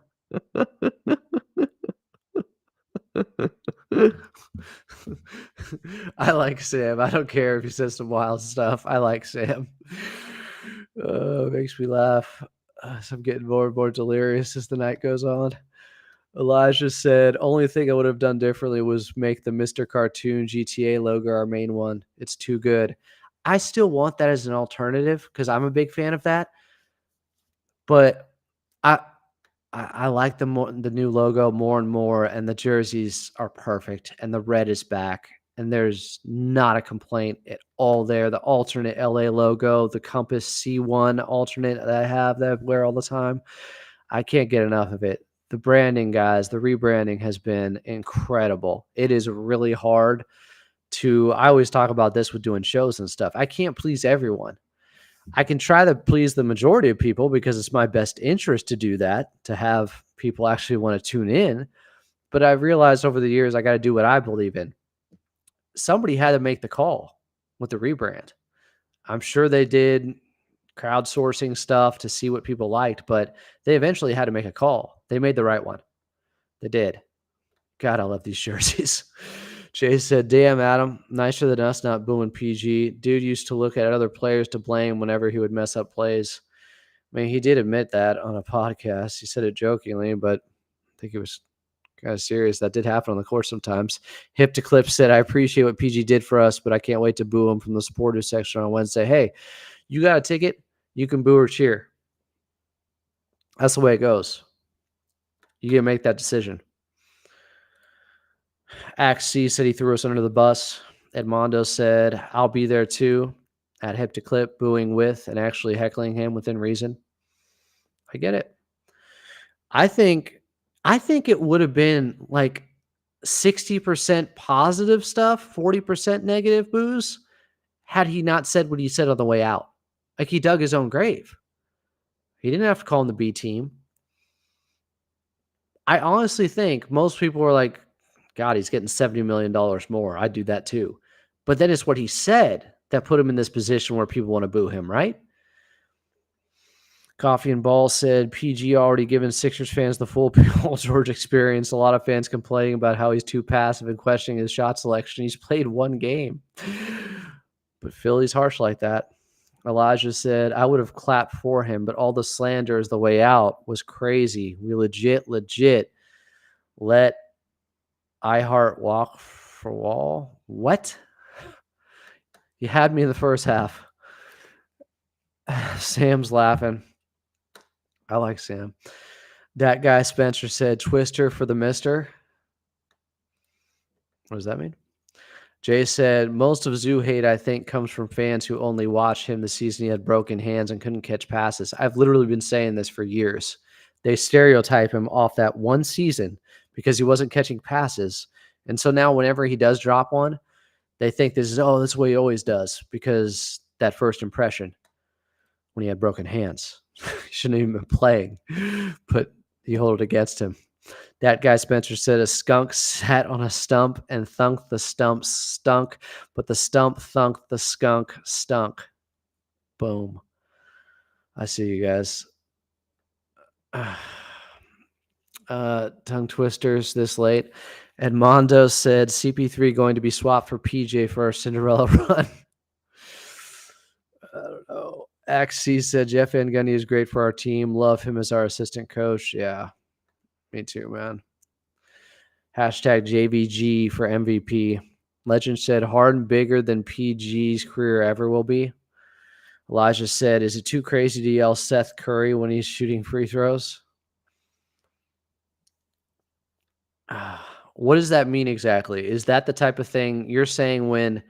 I like Sam. I don't care if he says some wild stuff. I like Sam. It makes me laugh. So I'm getting more and more delirious as the night goes on. Elijah said, only thing I would have done differently was make the Mr. Cartoon GTA logo our main one. It's too good. I still want that as an alternative because I'm a big fan of that. But I like the new logo more and more, and the jerseys are perfect, and the red is back, and there's not a complaint at all there. The alternate LA logo, the Compass C1 alternate that I wear all the time, I can't get enough of it. The branding, guys, the rebranding has been incredible. It is really hard I always talk about this with doing shows and stuff. I can't please everyone. I can try to please the majority of people because it's my best interest to do that, to have people actually want to tune in. But I've realized over the years, I got to do what I believe in. Somebody had to make the call with the rebrand. I'm sure they did crowdsourcing stuff to see what people liked, but they eventually had to make a call. They made the right one. They did. God, I love these jerseys. Jay said, damn, Adam, nicer than us not booing PG. Dude used to look at other players to blame whenever he would mess up plays. I mean, he did admit that on a podcast. He said it jokingly, but I think it was kind of serious. That did happen on the court sometimes. Hip to Clip said, I appreciate what PG did for us, but I can't wait to boo him from the supporters section on Wednesday. Hey, you got a ticket? You can boo or cheer. That's the way it goes. You can make that decision. Axe C said he threw us under the bus. Edmondo said, I'll be there too. At Hip to Clip, booing with and actually heckling him within reason. I get it. I think it would have been like 60% positive stuff, 40% negative boos, had he not said what he said on the way out. Like, he dug his own grave. He didn't have to call him the B team. I honestly think most people were like, God, he's getting $70 million more. I'd do that too. But then it's what he said that put him in this position where people want to boo him, right? Coffee and Ball said PG already given Sixers fans the full Paul George experience. A lot of fans complaining about how he's too passive and questioning his shot selection. He's played one game. But Philly's harsh like that. Elijah said, I would have clapped for him, but all the slander is the way out was crazy. We legit let iHeart walk for wall. What? You had me in the first half. Sam's laughing. I like Sam. That guy Spencer said, Twister for the mister. What does that mean? Jay said, most of Zoo hate, I think, comes from fans who only watched him the season he had broken hands and couldn't catch passes. I've literally been saying this for years. They stereotype him off that one season because he wasn't catching passes. And so now whenever he does drop one, they think this is what he always does because that first impression when he had broken hands. He shouldn't have even been playing, but you hold it against him. That guy Spencer said a skunk sat on a stump and thunked the stump stunk, but the stump thunked the skunk stunk. Boom. I see you guys. Tongue twisters this late. Edmondo said CP3 going to be swapped for PJ for our Cinderella run. I don't know. Axie said Jeff Van Gundy is great for our team. Love him as our assistant coach. Yeah, me too, man. Hashtag JVG for MVP. Legend said Harden bigger than PG's career ever will be. Elijah said, is it too crazy to yell Seth Curry when he's shooting free throws? What does that mean exactly? Is that the type of thing you're saying when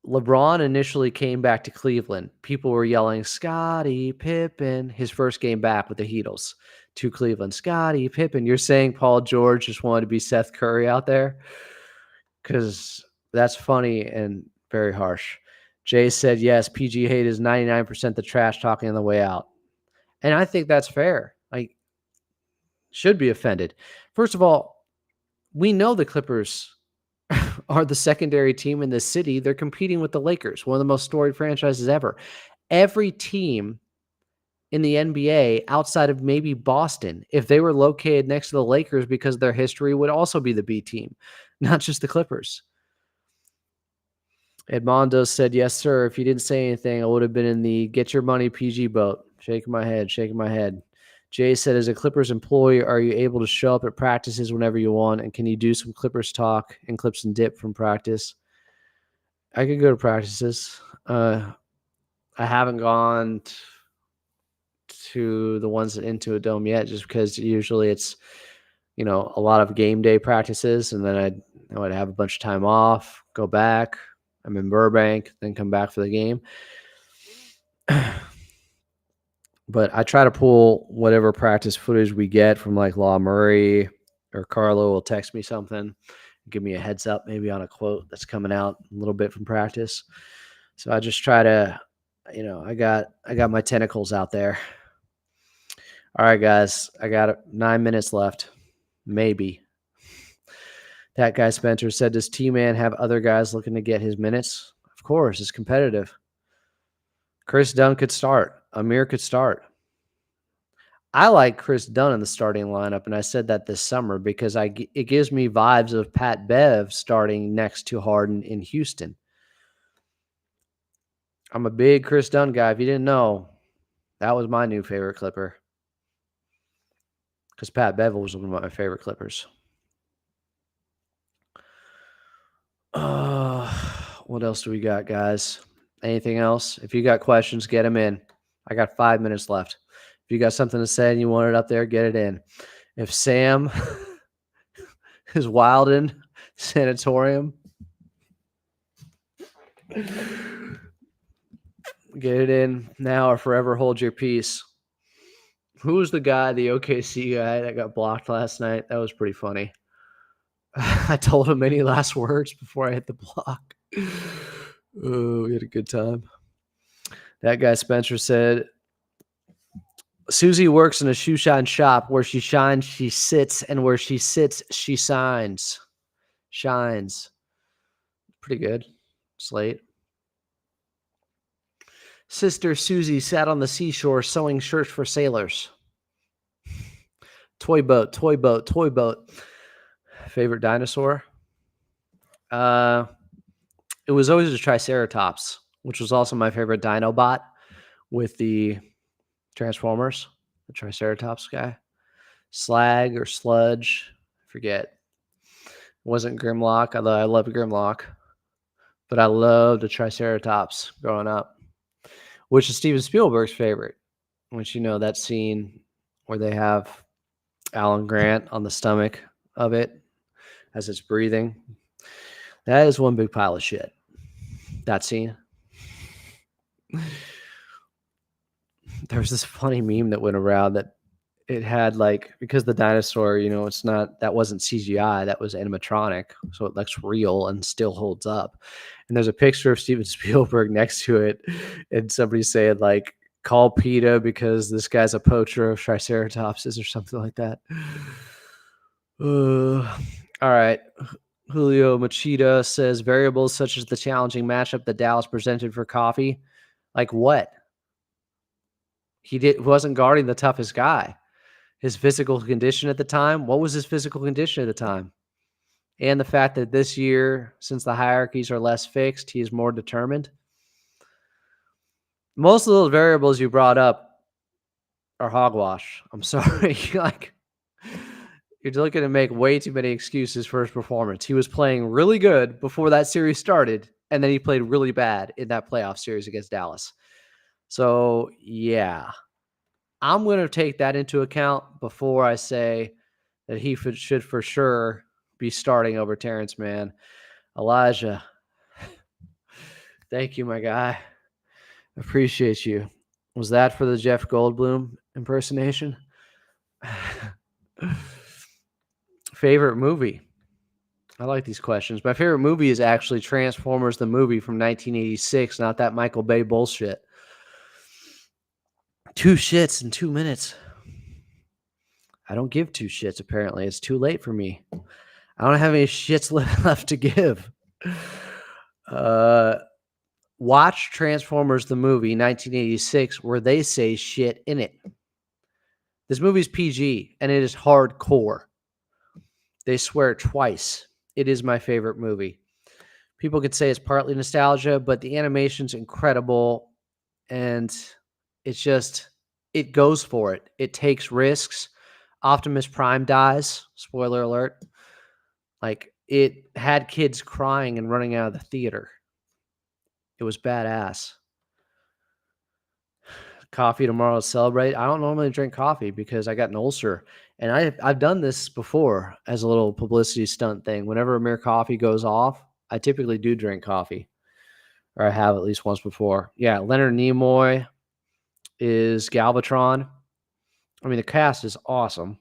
LeBron initially came back to Cleveland, people were yelling, Scottie Pippen, his first game back with the Heatles to Cleveland. Scottie Pippen. You're saying Paul George just wanted to be Seth Curry out there? Because that's funny and very harsh. Jay said, yes, PG hate is 99% the trash talking on the way out. And I think that's fair. Like, should be offended. First of all, we know the Clippers are the secondary team in the city. They're competing with the Lakers, one of the most storied franchises ever. Every team in the NBA outside of maybe Boston, if they were located next to the Lakers because of their history, would also be the B team, not just the Clippers. Edmondo said, yes, sir. If you didn't say anything, I would have been in the get your money PG boat. Shaking my head. Jay said, as a Clippers employee, are you able to show up at practices whenever you want? And can you do some Clippers talk and clips and dip from practice? I could go to practices. I haven't gone to the ones into a dome yet, just because usually it's, a lot of game day practices. And then I would have a bunch of time off, go back. I'm in Burbank, then come back for the game. But I try to pull whatever practice footage we get from like Law Murray or Carlo will text me something, give me a heads up maybe on a quote that's coming out a little bit from practice. So I just try to, I got my tentacles out there. All right, guys, I got 9 minutes left. Maybe. That guy Spencer said, does T-Man have other guys looking to get his minutes? Of course, it's competitive. Chris Dunn could start. Amir could start. I like Chris Dunn in the starting lineup, and I said that this summer because it gives me vibes of Pat Bev starting next to Harden in Houston. I'm a big Chris Dunn guy. If you didn't know, that was my new favorite Clipper because Pat Bev was one of my favorite Clippers. What else do we got, guys? Anything else? If you got questions, get them in. I got 5 minutes left. If you got something to say and you want it up there, get it in. If Sam is wild in sanatorium, get it in now or forever hold your peace. Who was the guy, the OKC guy that got blocked last night? That was pretty funny. I told him any last words before I hit the block. Oh, we had a good time. That guy Spencer said, Susie works in a shoe shine shop. Where she shines, she sits, and where she sits, she shines. Pretty good. Slate. Sister Susie sat on the seashore sewing shirts for sailors. Toy boat, toy boat, toy boat. Favorite dinosaur? It was always a Triceratops, which was also my favorite Dinobot with the Transformers, the Triceratops guy. Slag or Sludge, I forget. It wasn't Grimlock, although I loved Grimlock. But I loved the Triceratops growing up, which is Steven Spielberg's favorite. Which, that scene where they have Alan Grant on the stomach of it as it's breathing. That is one big pile of shit. That scene. There was this funny meme that went around that it had because the dinosaur, that wasn't CGI, that was animatronic. So it looks real and still holds up. And there's a picture of Steven Spielberg next to it. And somebody said call PETA because this guy's a poacher of Triceratopses or something like that. All right. Julio Machida says variables such as the challenging matchup that Dallas presented for Coffee. Like what? He wasn't guarding the toughest guy. His physical condition at the time. What was his physical condition at the time? And the fact that this year, since the hierarchies are less fixed, he is more determined. Most of those variables you brought up are hogwash. I'm sorry. You're looking to make way too many excuses for his performance. He was playing really good before that series started, and then he played really bad in that playoff series against Dallas. So, yeah. I'm going to take that into account before I say that he should for sure be starting over Terrence Mann. Elijah, thank you, my guy. Appreciate you. Was that for the Jeff Goldblum impersonation? Favorite movie? I like these questions. My favorite movie is actually Transformers the movie from 1986, not that Michael Bay bullshit. 2 shits in 2 minutes. I don't give 2 shits, apparently. It's too late for me. I don't have any shits left to give. Watch Transformers the movie 1986 where they say shit in it. This movie's PG and it is hardcore. They swear twice. It is my favorite movie. People could say it's partly nostalgia, but the animation's incredible and it goes for it. It takes risks. Optimus Prime dies. Spoiler alert. It had kids crying and running out of the theater. It was badass. Coffee tomorrow to celebrate. I don't normally drink coffee because I got an ulcer. And I've done this before as a little publicity stunt thing. Whenever Amir coffee goes off, I typically do drink coffee. Or I have at least once before. Yeah, Leonard Nimoy is Galvatron. I mean, the cast is awesome.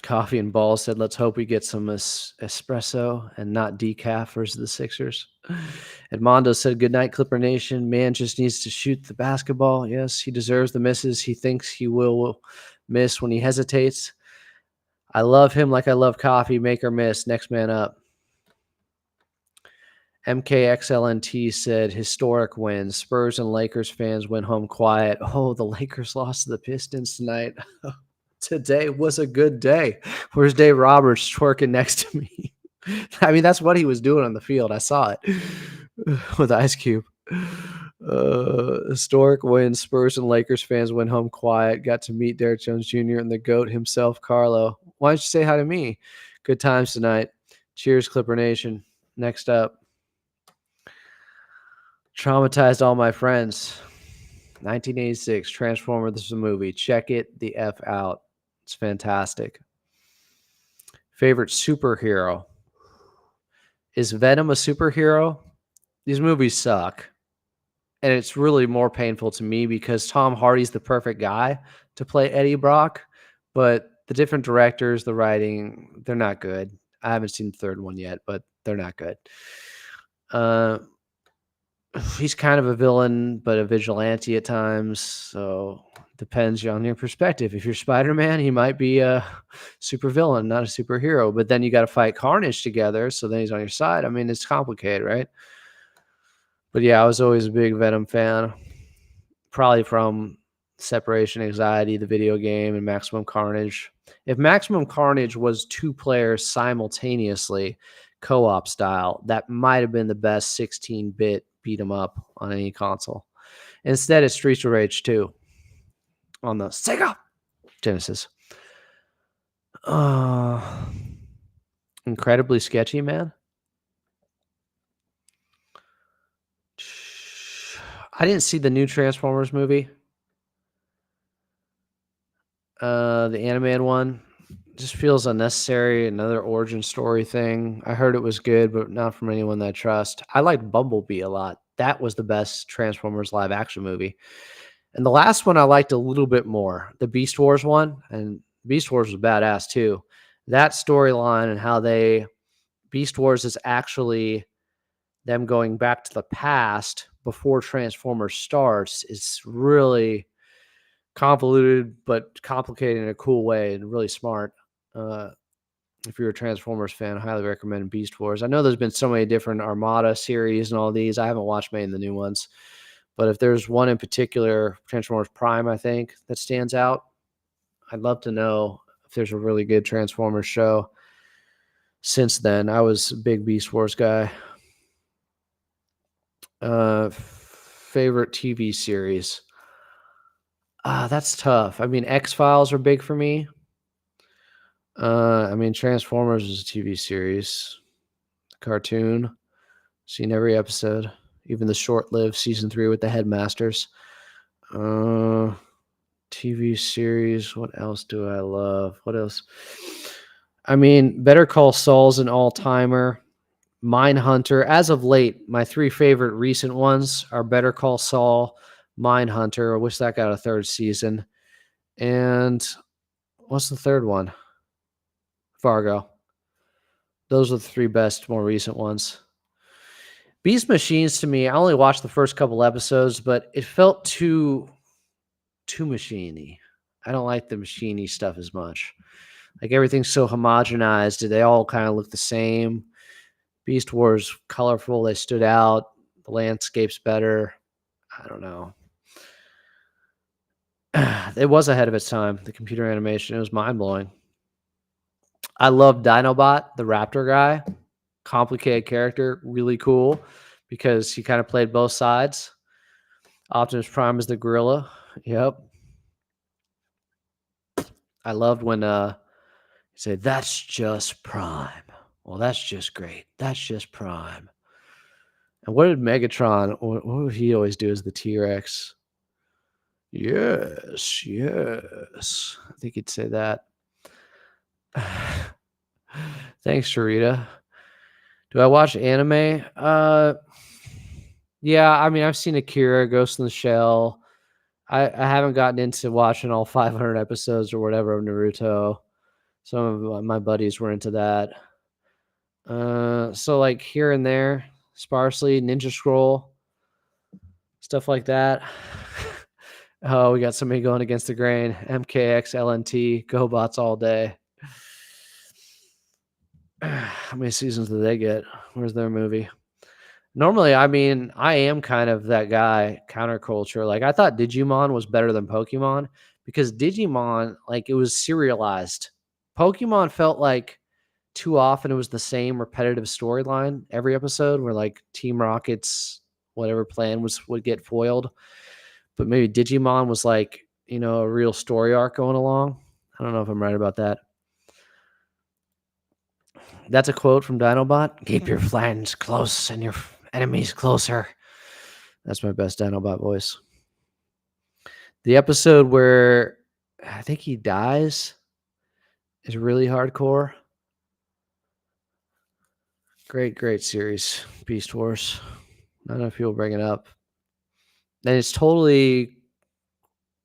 Coffee and Balls said, let's hope we get some espresso and not decaf versus the Sixers. Edmondo said, good night, Clipper Nation. Man just needs to shoot the basketball. Yes, he deserves the misses he thinks he will miss when he hesitates. I love him like I love coffee. Make or miss. Next man up. MKXLNT said, historic wins. Spurs and Lakers fans went home quiet. Oh, the Lakers lost to the Pistons tonight. Today was a good day. Where's Dave Roberts twerking next to me? I mean, that's what he was doing on the field. I saw it with Ice Cube. Historic wins. Spurs and Lakers fans went home quiet. Got to meet Derrick Jones Jr. and the GOAT himself, Carlo. Why don't you say hi to me? Good times tonight. Cheers, Clipper Nation. Next up. Traumatized all my friends. 1986, Transformers the movie. Check it the F out. It's fantastic. Favorite superhero. Is Venom a superhero? These movies suck. And it's really more painful to me because Tom Hardy's the perfect guy to play Eddie Brock. But the different directors, the writing, they're not good. I haven't seen the third one yet, but they're not good. He's kind of a villain, but a vigilante at times. So depends on your perspective. If you're Spider-Man, he might be a super villain, not a superhero. But then you got to fight Carnage together. So then he's on your side. I mean, it's complicated, right? But yeah, I was always a big Venom fan, probably from Separation Anxiety, the video game, and Maximum Carnage. If Maximum Carnage was 2 players simultaneously, co-op style, that might have been the best 16-bit beat 'em up on any console. Instead, it's Streets of Rage 2 on the Sega Genesis. Incredibly sketchy, man. I didn't see the new Transformers movie. The animated one just feels unnecessary. Another origin story thing. I heard it was good, but not from anyone that I trust. I liked Bumblebee a lot. That was the best Transformers live action movie. And the last one I liked a little bit more, the Beast Wars one. And Beast Wars was badass too. That storyline and how Beast Wars is actually them going back to the past before Transformers starts is really convoluted, but complicated in a cool way and really smart. If you're a Transformers fan, I highly recommend Beast Wars. I know there's been so many different Armada series and all these. I haven't watched many of the new ones. But if there's one in particular, Transformers Prime, I think, that stands out, I'd love to know if there's a really good Transformers show. Since then, I was a big Beast Wars guy. Favorite TV series? That's tough. I mean, X-Files are big for me. I mean, Transformers is a TV series, cartoon. Seen every episode, even the short-lived season 3 with the Headmasters. TV series. What else do I love? What else? I mean, Better Call Saul's an all-timer. Mindhunter. As of late, my 3 favorite recent ones are Better Call Saul, Mindhunter. I wish that got a 3rd season. And what's the 3rd one? Fargo. Those are the 3 best, more recent ones. Beast Machines, to me, I only watched the first couple episodes, but it felt too machiney. I don't like the machiney stuff as much. Like everything's so homogenized. They all kind of look the same. Beast Wars, colorful. They stood out. The landscape's better. I don't know. It was ahead of its time. The computer animation, it was mind-blowing. I love Dinobot, the raptor guy. Complicated character, really cool because he kind of played both sides. Optimus Prime is the gorilla. Yep. I loved when he said, "That's just Prime." Well, that's just great. That's just Prime. And what did Megatron, what would he always do as the T-Rex? Yes, yes. I think he'd say that. Thanks, Sharita. Do I watch anime? Yeah, I mean, I've seen Akira, Ghost in the Shell. I haven't gotten into watching all 500 episodes or whatever of Naruto. Some of my buddies were into that. So like here and there, sparsely, Ninja Scroll, stuff like that. Oh, we got somebody going against the grain. MKX, LNT, GoBots all day. How many seasons do they get? Where's their movie? Normally, I mean, I am kind of that guy, counterculture. Like, I thought Digimon was better than Pokemon because Digimon, like, it was serialized. Pokemon felt like too often it was the same repetitive storyline every episode where, like, Team Rocket's whatever plan would get foiled. But maybe Digimon was, like, you know, a real story arc going along. I don't know if I'm right about that. That's a quote from Dinobot. Keep your friends close and your enemies closer. That's my best Dinobot voice. The episode where I think he dies is really hardcore. Great series, Beast Wars. I don't know if you'll bring it up. And it's totally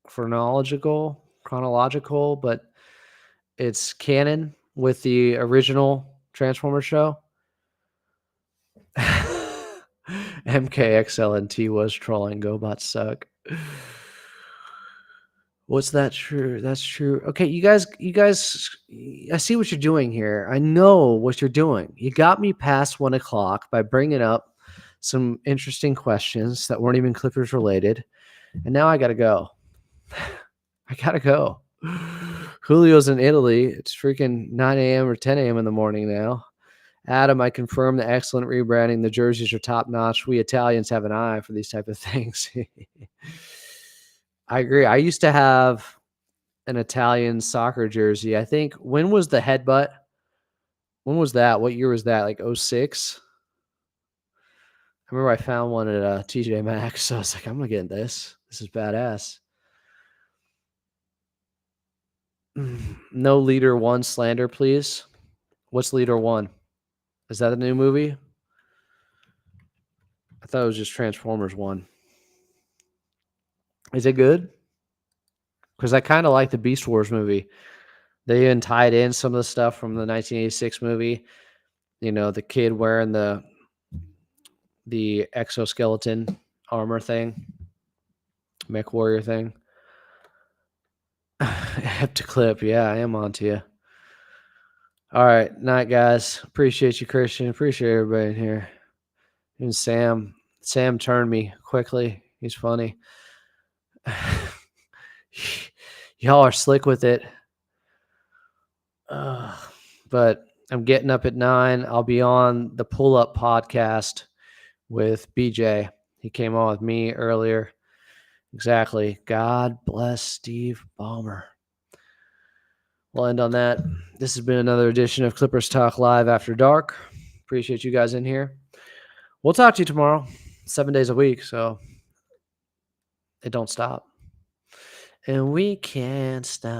chronological, but it's canon with the original Transformers show. MKXLNT was trolling. GoBots suck. What's that true? That's true. Okay, you guys, I see what you're doing here. I know what you're doing. You got me past 1 o'clock by bringing up some interesting questions that weren't even Clippers related. And now I got to go. I got to go. Julio's in Italy. It's freaking 9 a.m. or 10 a.m. in the morning now. Adam, I confirm the excellent rebranding. The jerseys are top notch. We Italians have an eye for these type of things. I agree. I used to have an Italian soccer jersey. I think, when was the headbutt? When was that? What year was that? Like 06? I remember I found one at TJ Maxx. So I was like, I'm going to get this. This is badass. No Leader One slander, please. What's Leader One? Is that a new movie? I thought it was just Transformers 1. Is it good? Because I kind of like the Beast Wars movie. They even tied in some of the stuff from the 1986 movie. You know, the kid wearing the exoskeleton armor thing, mech warrior thing. Have to clip. Yeah, I am on to you. All right. Night, guys. Appreciate you, Christian. Appreciate everybody in here. Even Sam. Sam turned me quickly. He's funny. Y'all are slick with it. But I'm getting up at 9. I'll be on the Pull Up podcast with BJ. He came on with me earlier. Exactly. God bless Steve Ballmer. We'll end on that. This has been another edition of Clippers Talk Live After Dark. Appreciate you guys in here. We'll talk to you tomorrow, 7 days a week, so it don't stop. And we can't stop.